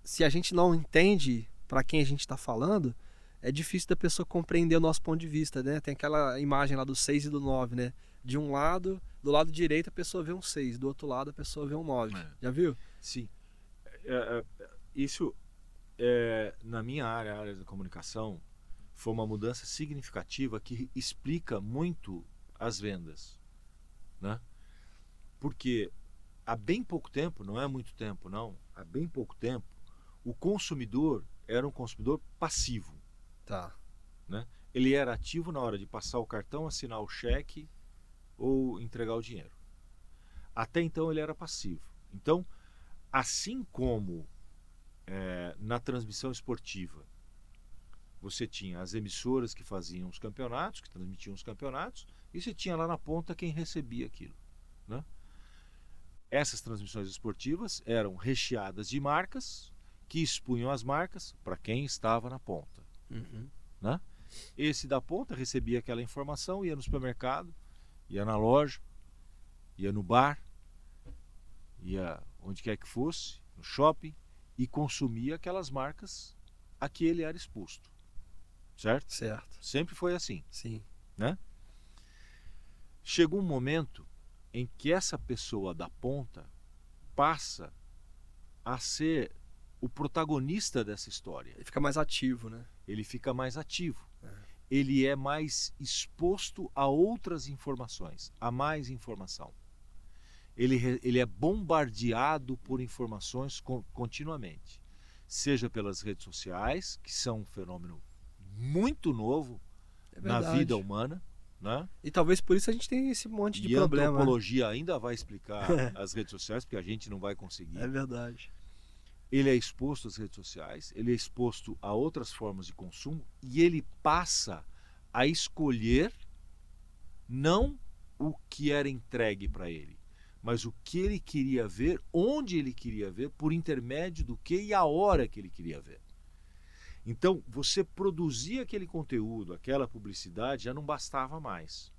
se a gente não entende para quem a gente está falando, é difícil da pessoa compreender o nosso ponto de vista, né? Tem aquela imagem lá do 6 e do 9, né? De um lado, do lado direito a pessoa vê um 6, do outro lado a pessoa vê um 9. Já viu? Sim. Isso, na minha área, a área da comunicação, foi uma mudança significativa que explica muito as vendas. Né? Porque há bem pouco tempo, não é muito tempo não, há bem pouco tempo, o consumidor era um consumidor passivo. Tá. Né? Ele era ativo na hora de passar o cartão, assinar o cheque ou entregar o dinheiro. Até então ele era passivo. Então, assim como na transmissão esportiva, você tinha as emissoras que faziam os campeonatos, que transmitiam os campeonatos, e você tinha lá na ponta quem recebia aquilo. Né? Essas transmissões esportivas eram recheadas de marcas que expunham as marcas para quem estava na ponta. Uhum. Né? Esse da ponta recebia aquela informação, ia no supermercado, ia na loja, ia no bar, ia onde quer que fosse, no shopping, e consumia aquelas marcas a que ele era exposto. Certo? Certo. Sempre foi assim. Sim. Né? Chegou um momento em que essa pessoa da ponta passa a ser o protagonista dessa história. Ele fica mais ativo, né? Ele fica mais ativo. Ele é mais exposto a outras informações, a mais informação. Ele é bombardeado por informações continuamente. Seja pelas redes sociais, que são um fenômeno muito novo na vida humana. Né? E talvez por isso a gente tenha esse monte de problema. problema. E a antropologia ainda vai explicar as redes sociais, porque a gente não vai conseguir. É verdade. Ele é exposto às redes sociais, ele é exposto a outras formas de consumo e ele passa a escolher não o que era entregue para ele, mas o que ele queria ver, onde ele queria ver, por intermédio do que e a hora que ele queria ver. Então, você produzir aquele conteúdo, aquela publicidade, já não bastava mais.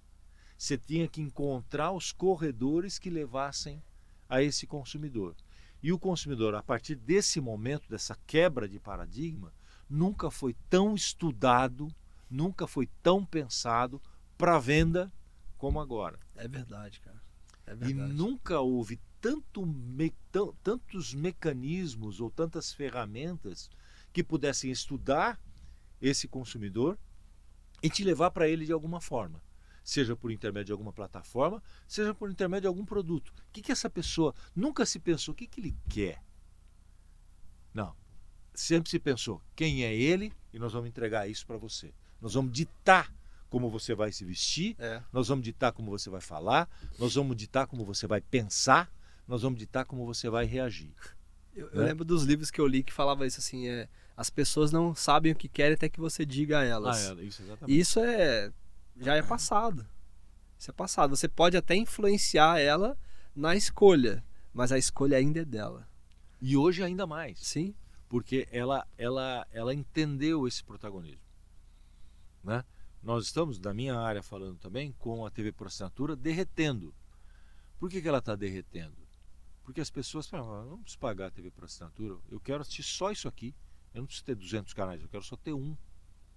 Você tinha que encontrar os corredores que levassem a esse consumidor. E o consumidor, a partir desse momento, dessa quebra de paradigma, nunca foi tão estudado, nunca foi tão pensado para venda como agora. É verdade, cara. É verdade. E nunca houve tantos mecanismos ou tantas ferramentas que pudessem estudar esse consumidor e te levar para ele de alguma forma. Seja por intermédio de alguma plataforma, seja por intermédio de algum produto. O que essa pessoa nunca se pensou? O que ele quer? Não. Sempre se pensou quem é ele e nós vamos entregar isso para você. Nós vamos ditar como você vai se vestir, nós vamos ditar como você vai falar, nós vamos ditar como você vai pensar, nós vamos ditar como você vai reagir. Eu lembro dos livros que eu li que falava isso assim, as pessoas não sabem o que querem até que você diga a elas. Isso, exatamente. Isso já é passado. Isso é passado. Você pode até influenciar ela na escolha, mas a escolha ainda é dela. E hoje ainda mais. Sim. Porque ela entendeu esse protagonismo, né? Nós estamos, da minha área falando também, com a TV por assinatura derretendo. Por que ela está derretendo? Porque as pessoas falam, eu não preciso pagar a TV por assinatura, eu quero assistir só isso aqui. Eu não preciso ter 200 canais, eu quero só ter um.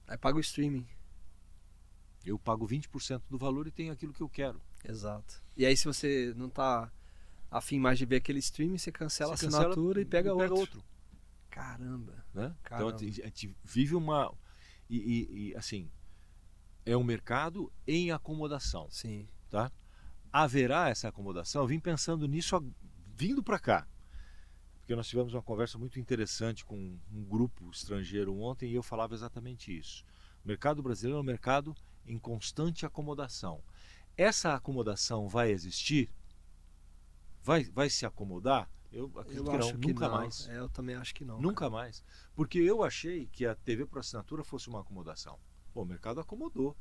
Aí paga o streaming. Eu pago 20% do valor e tenho aquilo que eu quero. Exato. E aí se você não está afim mais de ver aquele streaming, você cancela a assinatura e pega outro. Caramba. Né? Caramba. Então a gente vive uma... E assim, é um mercado em acomodação. Sim. Tá? Haverá essa acomodação? Eu vim pensando nisso vindo para cá. Porque nós tivemos uma conversa muito interessante com um grupo estrangeiro ontem e eu falava exatamente isso. O mercado brasileiro é um mercado em constante acomodação. Essa acomodação vai existir? Vai se acomodar? Eu acredito que não, nunca mais. Eu também acho que não. Nunca mais. Porque eu achei que a TV por assinatura fosse uma acomodação. Pô, o mercado acomodou.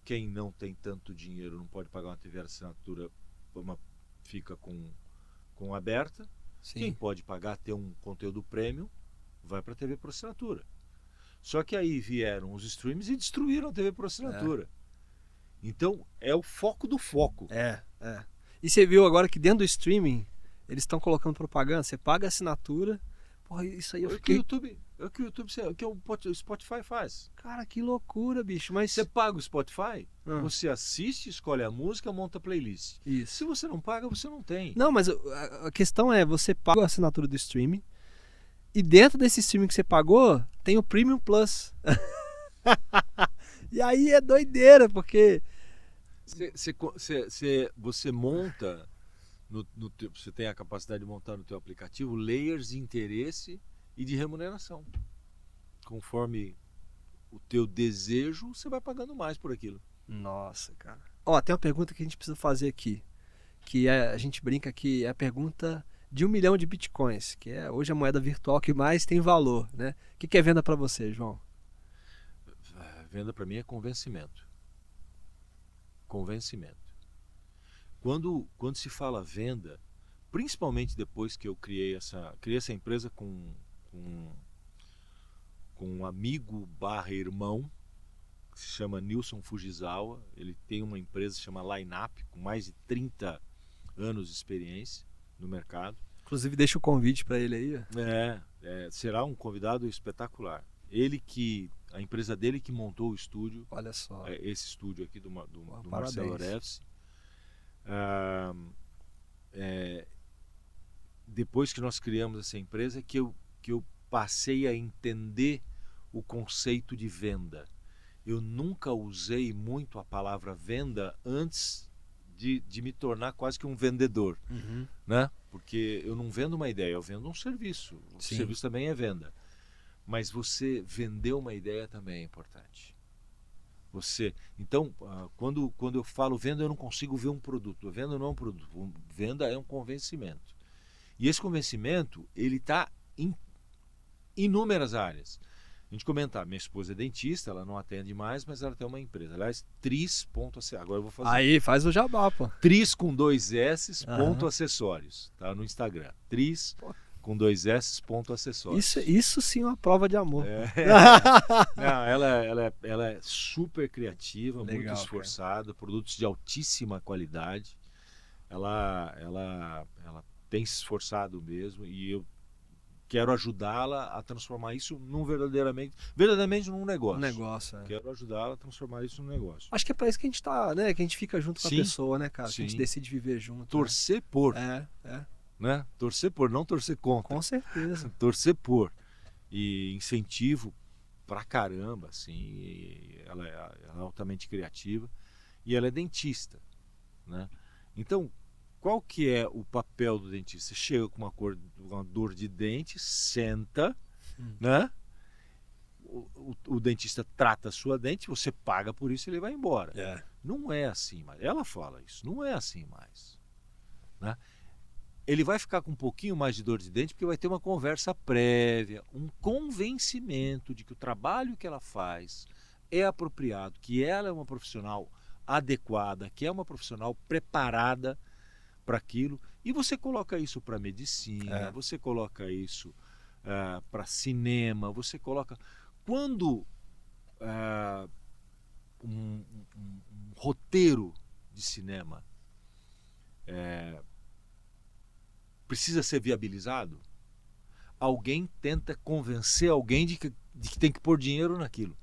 Quem não tem tanto dinheiro não pode pagar uma TV por assinatura, fica com aberta. Sim. Quem pode pagar, ter um conteúdo premium, vai para a TV por assinatura. Só que aí vieram os streams e destruíram a TV por assinatura. Então, é o foco do foco. E você viu agora que dentro do streaming, eles estão colocando propaganda, você paga a assinatura. Porra, isso aí eu fiquei... É o que o Spotify faz. Cara, que loucura, bicho. Mas você paga o Spotify, você assiste, escolhe a música, monta a playlist. Isso. Se você não paga, você não tem. Não, mas a questão é, você paga a assinatura do streaming e dentro desse streaming que você pagou, tem o Premium Plus. E aí é doideira, porque... Você monta... você tem a capacidade de montar no teu aplicativo layers de interesse e de remuneração. Conforme o teu desejo, você vai pagando mais por aquilo. Nossa, cara. Ó, tem uma pergunta que a gente precisa fazer aqui, que a gente brinca que é a pergunta de 1 milhão de bitcoins, que é hoje a moeda virtual que mais tem valor, né? O que é venda para você, João? Venda para mim é convencimento. Convencimento. Quando se fala venda, principalmente depois que eu criei essa empresa com um amigo / irmão, que se chama Nilson Fujisawa. Ele tem uma empresa que se chama Lineup, com mais de 30 anos de experiência no mercado. Inclusive deixa o convite para ele aí. Será um convidado espetacular. A empresa dele que montou o estúdio. Olha só. Esse estúdio aqui do Marcelo Orefs. Depois que nós criamos essa empresa que eu passei a entender o conceito de venda. Eu nunca usei muito a palavra venda antes de me tornar quase que um vendedor, né? Porque eu não vendo uma ideia, eu vendo um serviço. O serviço também é venda. Mas você vender uma ideia também é importante. Então, quando eu falo venda, eu não consigo ver um produto. Venda não é um produto. Venda é um convencimento. E esse convencimento, ele está em inúmeras áreas. A gente comentar, minha esposa é dentista, ela não atende mais, mas ela tem uma empresa. Aliás, Tris.ac. Agora eu vou fazer. Aí, faz o jabá, pô. Tris com 2 S, acessórios. Tá no Instagram. Tris com 2 S, acessórios. Isso sim é uma prova de amor. Não, ela é super criativa, legal, muito esforçada, produtos de altíssima qualidade. Ela tem se esforçado mesmo e eu quero ajudá-la a transformar isso verdadeiramente num negócio. Quero ajudá-la a transformar isso num negócio. Acho que é para isso que a gente tá, né? Que a gente fica junto com a pessoa, né, cara? Que a gente decide viver junto. Torcer por. É. Né? Torcer por, não torcer contra. Com certeza. Torcer por. e incentivo pra caramba, assim. Ela é altamente criativa e ela é dentista, né? Então, qual que é o papel do dentista? Você chega com uma dor de dente, senta, né? O dentista trata a sua dente, você paga por isso e ele vai embora. Não é assim mais. Ela fala isso, não é assim mais, né? Ele vai ficar com um pouquinho mais de dor de dente porque vai ter uma conversa prévia, um convencimento de que o trabalho que ela faz é apropriado, que ela é uma profissional adequada, que é uma profissional preparada para aquilo. E você coloca isso para medicina, você coloca isso para cinema, você coloca... Quando um roteiro de cinema precisa ser viabilizado, alguém tenta convencer alguém de que tem que pôr dinheiro naquilo.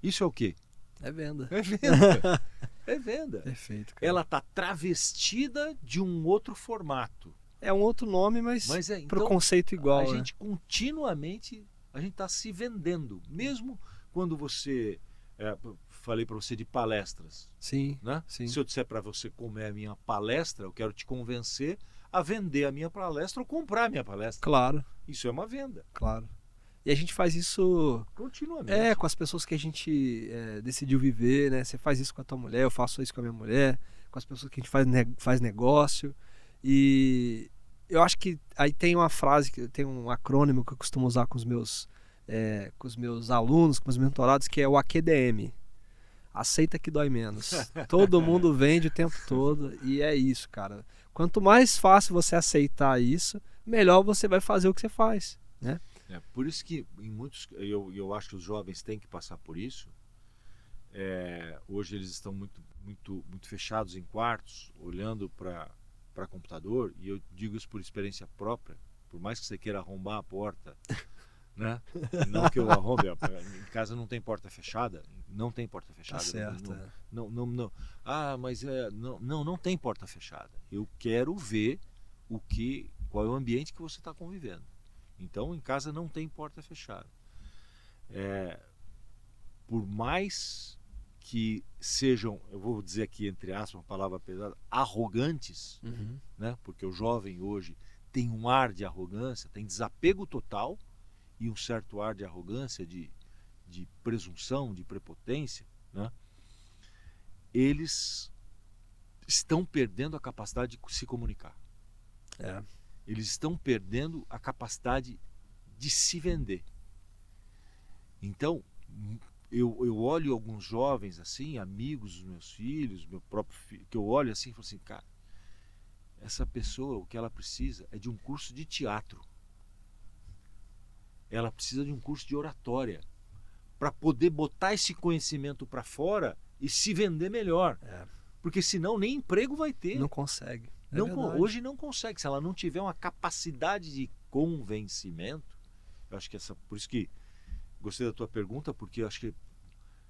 Isso é o quê? É venda. É venda. É venda. Perfeito, cara. Ela está travestida de um outro formato. É um outro nome, mas então, pro conceito igual. A gente continuamente está se vendendo. Mesmo quando você... falei para você de palestras. Sim, né? sim. Se eu disser para você como é a minha palestra, eu quero te convencer a vender a minha palestra ou comprar a minha palestra. Claro. Isso é uma venda. Claro. E a gente faz isso continuamente. Com as pessoas que a gente decidiu viver, né? Você faz isso com a tua mulher, eu faço isso com a minha mulher, com as pessoas que a gente faz negócio. E eu acho que aí tem uma frase, tem um acrônimo que eu costumo usar com os meus alunos, com os mentorados, que é o AQDM. Aceita que dói menos. Todo mundo vende o tempo todo e é isso, cara. Quanto mais fácil você aceitar isso, melhor você vai fazer o que você faz, né? Por isso que em muitos, eu acho que os jovens têm que passar por isso. Hoje eles estão muito fechados em quartos, olhando para computador, e eu digo isso por experiência própria. Por mais que você queira arrombar a porta, né? Não que eu arrombe, em casa não tem porta fechada, não tem porta fechada. Tá certo. Não. Mas não tem porta fechada. Eu quero ver qual é o ambiente que você está convivendo. Então, em casa não tem porta fechada. Por mais que sejam, eu vou dizer aqui entre aspas, uma palavra pesada, arrogantes, né? Porque o jovem hoje tem um ar de arrogância, tem desapego total e um certo ar de arrogância, de presunção, de prepotência, né? Eles estão perdendo a capacidade de se comunicar. Eles estão perdendo a capacidade de se vender. Então, eu olho alguns jovens assim, amigos dos meus filhos, meu próprio filho, que eu olho assim e falo assim, cara, essa pessoa, o que ela precisa é de um curso de teatro. Ela precisa de um curso de oratória para poder botar esse conhecimento para fora e se vender melhor. Porque senão nem emprego vai ter. Não consegue. Hoje não consegue. Se ela não tiver uma capacidade de convencimento, eu acho que por isso que gostei da tua pergunta, porque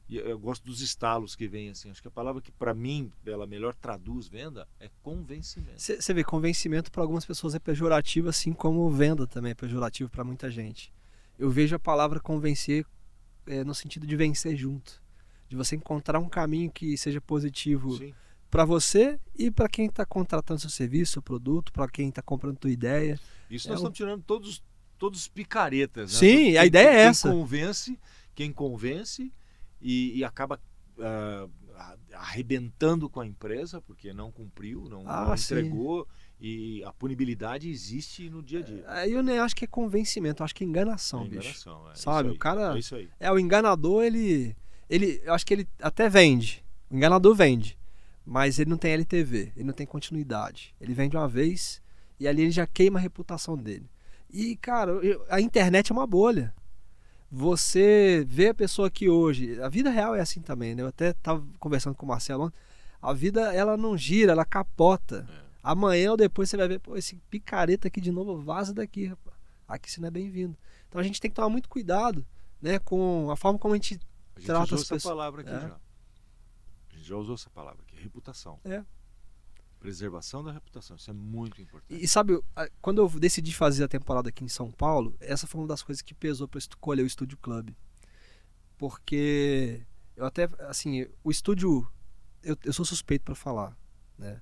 eu gosto dos estalos que vem assim. Acho que a palavra que para mim ela melhor traduz venda é convencimento. Você vê, convencimento para algumas pessoas é pejorativo, assim como venda também é pejorativo para muita gente. Eu vejo a palavra convencer no sentido de vencer junto, de você encontrar um caminho que seja positivo para você e para quem está contratando seu serviço, seu produto, para quem está comprando tua ideia. Isso nós estamos tirando todos os picaretas, né? Sim, a ideia é essa. Quem convence e acaba arrebentando com a empresa porque não cumpriu, não entregou. Sim. E a punibilidade existe no dia a dia. Eu nem acho que é convencimento, eu acho que é enganação, bicho. Sabe, o cara é isso aí. O enganador, eu acho que ele até vende. O enganador vende, mas ele não tem LTV, ele não tem continuidade. Ele vende uma vez e ali ele já queima a reputação dele. E, cara, a internet é uma bolha. Você vê a pessoa aqui hoje, a vida real é assim também, né? Eu até estava conversando com o Marcelo ontem, a vida ela não gira, ela capota. Amanhã ou depois você vai ver, esse picareta aqui de novo, vaza daqui, rapaz. Aqui você não é bem-vindo. Então a gente tem que tomar muito cuidado, né, com a forma como a gente trata as pessoas. A gente já usou essa palavra aqui já. A gente já usou essa palavra aqui, reputação. Preservação da reputação, isso é muito importante. E sabe, quando eu decidi fazer a temporada aqui em São Paulo, essa foi uma das coisas que pesou para escolher o Estúdio Club. Porque eu até, assim, o estúdio, eu sou suspeito para falar, né?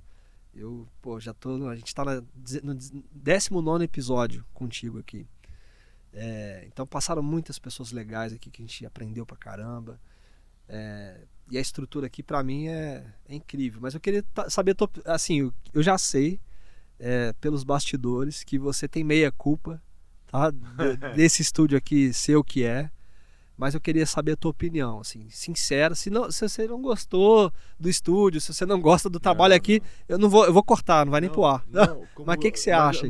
A gente tá no 19º episódio contigo aqui. Então passaram muitas pessoas legais aqui que a gente aprendeu pra caramba. E a estrutura aqui pra mim é incrível. Mas eu queria saber, assim, eu já sei pelos bastidores que você tem meia culpa, tá? Desse estúdio aqui ser o que é. Mas eu queria saber a tua opinião, assim, sincera. Se você não gostou do estúdio, se você não gosta do trabalho aqui, eu vou cortar, não vai nem pro ar. Mas o que você acha?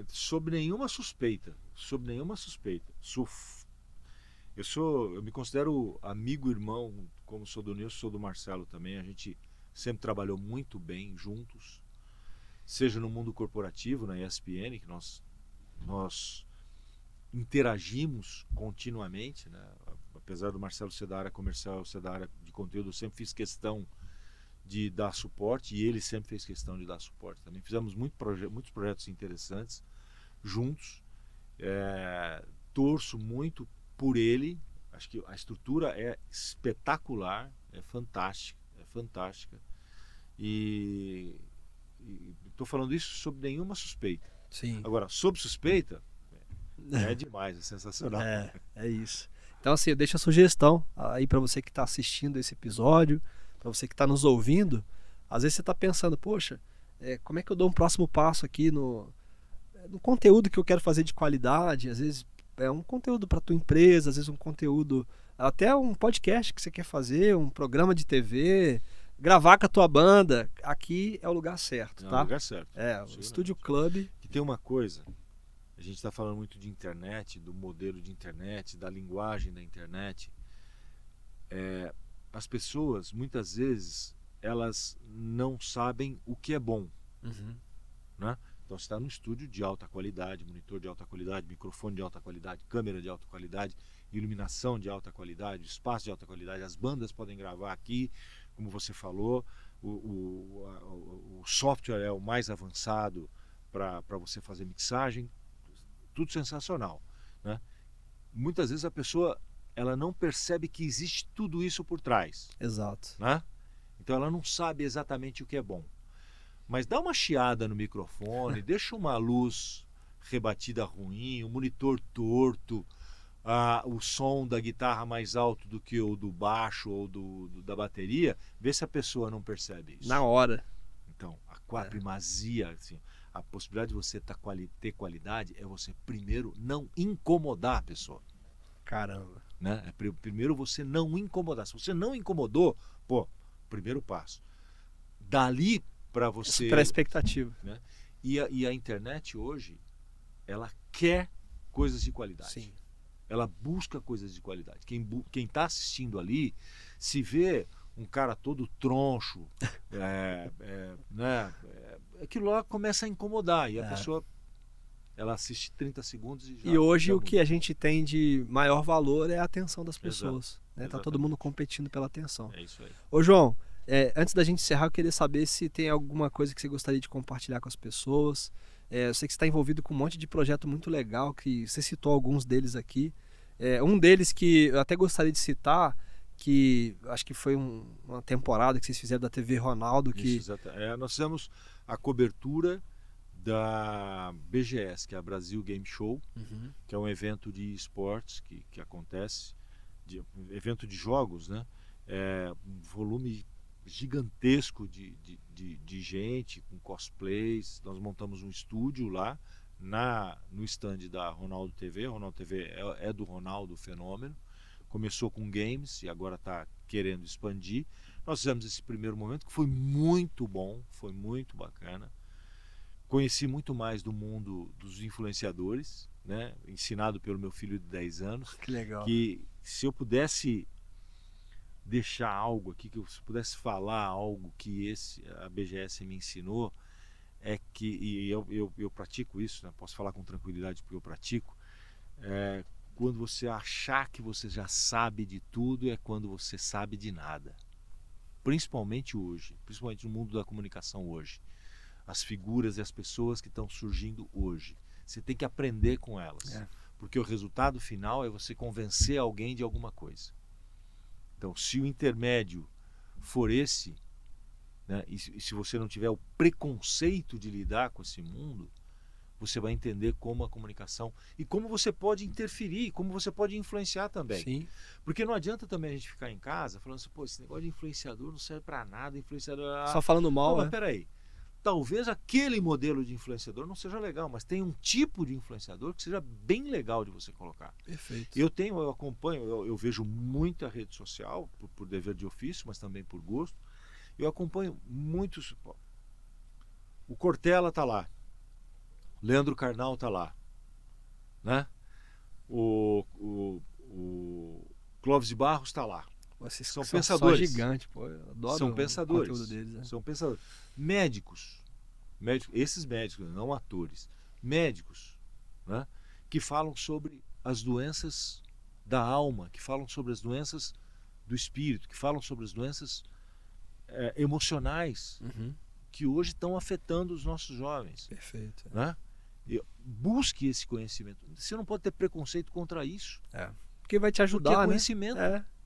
Sob nenhuma suspeita. Eu me considero amigo, irmão, como sou do Nilson, sou do Marcelo também. A gente sempre trabalhou muito bem juntos, seja no mundo corporativo, na ESPN, que nós interagimos continuamente, né? Apesar do Marcelo ser da área comercial, ser da área de conteúdo, eu sempre fiz questão de dar suporte e ele sempre fez questão de dar suporte também. Fizemos muitos projetos interessantes juntos. Torço muito por ele. Acho que a estrutura é espetacular, é fantástica. E estou falando isso sob nenhuma suspeita. Sim. Agora, sob suspeita, é demais, é sensacional. É isso. Então, assim, deixa a sugestão aí para você que está assistindo esse episódio, para você que está nos ouvindo. Às vezes você está pensando, poxa, como é que eu dou um próximo passo aqui no conteúdo que eu quero fazer de qualidade? Às vezes é um conteúdo para tua empresa, às vezes um conteúdo, até um podcast que você quer fazer, um programa de TV, gravar com a tua banda. Aqui é o lugar certo, tá? É o lugar certo. O Estúdio Club. E tem uma coisa. A gente está falando muito de internet, do modelo de internet, da linguagem da internet. As pessoas, muitas vezes, elas não sabem o que é bom. Uhum. Né? Então, você está num estúdio de alta qualidade, monitor de alta qualidade, microfone de alta qualidade, câmera de alta qualidade, iluminação de alta qualidade, espaço de alta qualidade. As bandas podem gravar aqui, como você falou. O software é o mais avançado para você fazer mixagem. Tudo sensacional, né? Muitas vezes a pessoa ela não percebe que existe tudo isso por trás. Exato. Né? Então ela não sabe exatamente o que é bom. Mas dá uma chiada no microfone, deixa uma luz rebatida ruim, o monitor torto, o som da guitarra mais alto do que o do baixo ou da bateria, vê se a pessoa não percebe isso. Na hora. Então, a primazia, assim, a possibilidade de você ter qualidade é você primeiro não incomodar a pessoa. Caramba. Né? Primeiro você não incomodar. Se você não incomodou, primeiro passo. Dali para você... Super expectativa. Né? E a internet hoje, ela quer coisas de qualidade. Sim. Ela busca coisas de qualidade. Quem está assistindo ali, se vê um cara todo troncho, né? Aquilo lá começa a incomodar e a pessoa ela assiste 30 segundos e já... E hoje já o que a gente tem de maior valor é a atenção das pessoas. Né? Tá todo mundo competindo pela atenção. É isso aí. Ô João, antes da gente encerrar, eu queria saber se tem alguma coisa que você gostaria de compartilhar com as pessoas. Eu sei que você está envolvido com um monte de projeto muito legal, que você citou alguns deles aqui. Um deles que eu até gostaria de citar, que acho que foi uma temporada que vocês fizeram da TV Ronaldo. Isso, nós fizemos a cobertura da BGS, que é a Brasil Game Show, que é um evento de esportes que acontece, evento de jogos, né? Um volume gigantesco de gente, com cosplays. Nós montamos um estúdio lá no stand da Ronaldo TV. Ronaldo TV é do Ronaldo Fenômeno. Começou com games e agora está querendo expandir. Nós fizemos esse primeiro momento que foi muito bom, foi muito bacana. Conheci muito mais do mundo dos influenciadores, né? Ensinado pelo meu filho de 10 anos. Que legal. Que se eu pudesse deixar algo aqui, se eu pudesse falar algo que a BGS me ensinou, é que, e eu pratico isso, né? Posso falar com tranquilidade porque eu pratico, quando você achar que você já sabe de tudo é quando você sabe de nada. principalmente hoje, principalmente no mundo da comunicação hoje. As figuras e as pessoas que estão surgindo hoje. Você tem que aprender com elas. Porque o resultado final é você convencer alguém de alguma coisa. Então, se o intermédio for esse, né, e se você não tiver o preconceito de lidar com esse mundo, você vai entender como a comunicação e como você pode interferir, como você pode influenciar também. Sim. Porque não adianta também a gente ficar em casa falando assim, pô, esse negócio de influenciador não serve para nada, influenciador... Só falando mal, não, né? Mas peraí, talvez aquele modelo de influenciador não seja legal, mas tem um tipo de influenciador que seja bem legal de você colocar. Perfeito. Eu acompanho, eu vejo muita rede social, por dever de ofício, mas também por gosto. Eu acompanho muitos... O Cortella está lá. Leandro Carnal está lá, né? O Clóvis de Barros está lá. Vocês são são pensadores. Só gigante, pô. Eu adoro são pensadores. o conteúdo deles. Né? São pensadores. Médicos, esses médicos, não atores, médicos, né? Que falam sobre as doenças da alma, que falam sobre as doenças do espírito, que falam sobre as doenças emocionais. Que hoje estão afetando os nossos jovens. Perfeito. Né? Busque esse conhecimento. Você não pode ter preconceito contra isso. Porque vai te ajudar, porque é né? conhecimento.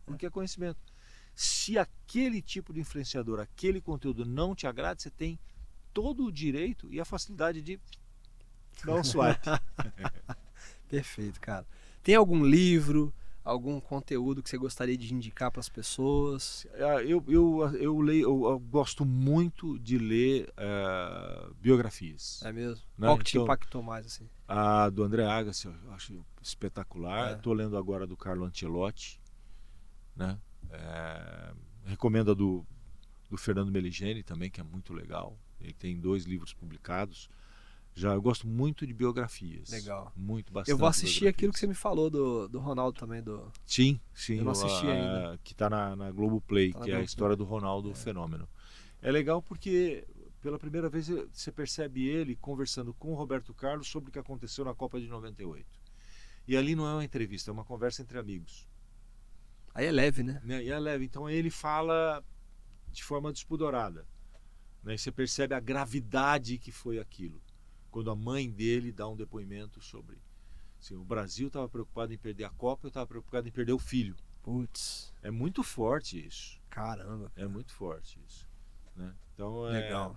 Porque é conhecimento. Se aquele tipo de influenciador, aquele conteúdo não te agrada, você tem todo o direito e a facilidade de dar um swipe. Perfeito, cara. Tem algum livro, algum conteúdo que você gostaria de indicar para as pessoas? Eu leio, eu gosto muito de ler biografias. É mesmo? Né? Qual que te impactou mais assim? A do André Agassi, eu acho espetacular. Estou lendo agora do Carlo Ancelotti, né? Recomendo a do Fernando Meligeni também, que é muito legal. Ele tem 2 livros publicados. Eu gosto muito de biografias. Legal. Bastante. Eu vou assistir aquilo que você me falou do Ronaldo também. Sim. Eu não assisti ainda. Que está na Globoplay, que é a história do Ronaldo Fenômeno. É legal porque pela primeira vez você percebe ele conversando com o Roberto Carlos sobre o que aconteceu na Copa de 98. E ali não é uma entrevista, é uma conversa entre amigos. Aí é leve, né? E é leve. Então ele fala de forma despudorada. Né? E você percebe a gravidade que foi aquilo. Quando a mãe dele dá um depoimento sobre... Assim, o Brasil estava preocupado em perder a Copa, eu estava preocupado em perder o filho. Putz. É muito forte isso. Caramba. É muito forte isso. Né? Então, legal.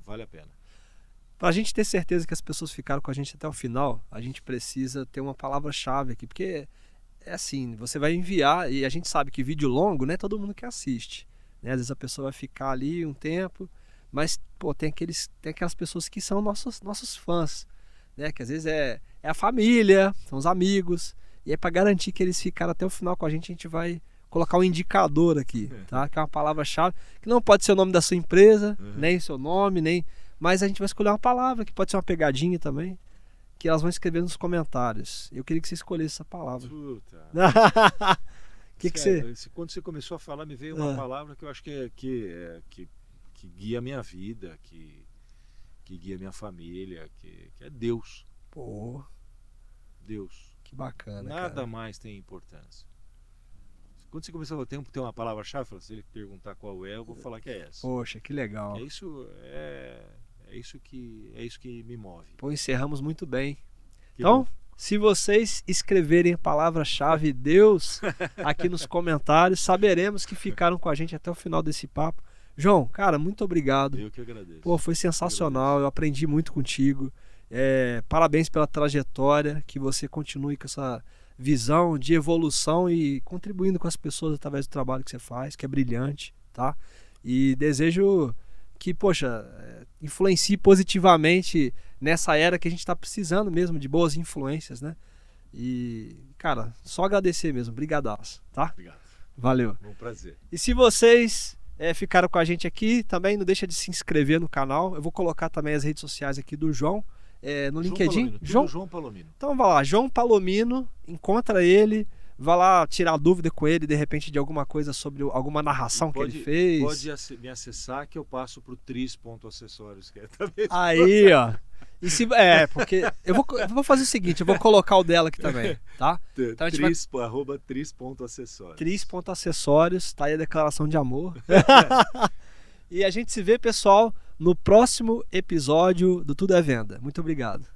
Vale a pena. Para a gente ter certeza que as pessoas ficaram com a gente até o final, a gente precisa ter uma palavra-chave aqui. Porque é assim, você vai enviar, e a gente sabe que vídeo longo não é todo mundo que assiste. Né? Às vezes a pessoa vai ficar ali um tempo... Mas, pô, tem aquelas pessoas que são nossos fãs, né? Que às vezes é a família, são os amigos. E aí, para garantir que eles ficaram até o final com a gente vai colocar um indicador aqui, tá? Que é uma palavra-chave, que não pode ser o nome da sua empresa, nem seu nome, mas a gente vai escolher uma palavra, que pode ser uma pegadinha também, que elas vão escrever nos comentários. Eu queria que você escolhesse essa palavra. Puta. que você... Quando você começou a falar, me veio uma palavra que eu acho que guia a minha vida, que guia a minha família, que é Deus. Pô, Deus. Que bacana, Nada cara. mais tem importância. Quando você começou a ter uma palavra-chave, se ele perguntar qual é, eu vou falar que é essa. Poxa, que legal. É isso que me move. Pô, encerramos muito bem. Então, se vocês escreverem a palavra-chave Deus aqui nos comentários, saberemos que ficaram com a gente até o final desse papo. João, cara, muito obrigado. Eu que agradeço. Pô, foi sensacional, eu aprendi muito contigo. Parabéns pela trajetória, que você continue com essa visão de evolução e contribuindo com as pessoas através do trabalho que você faz, que é brilhante, tá? E desejo que, poxa, influencie positivamente nessa era que a gente está precisando mesmo de boas influências, né? E, cara, só agradecer mesmo, brigadaço, tá? Obrigado. Valeu. Um prazer. E se vocês ficaram com a gente aqui, também não deixa de se inscrever no canal. Eu vou colocar também as redes sociais aqui do João, no LinkedIn. João Palomino. Então vai lá, João Palomino, encontra ele, vai lá tirar dúvida com ele, de repente, de alguma coisa sobre alguma narração que ele fez. Pode me acessar que eu passo para o tris.acessórios, que é também. Aí, ó. Porque eu vou fazer o seguinte, eu vou colocar o dela aqui também, tá? Então @tris.acessórios. Tris.acessórios, tá aí a declaração de amor. E a gente se vê, pessoal, no próximo episódio do Tudo é Venda. Muito obrigado.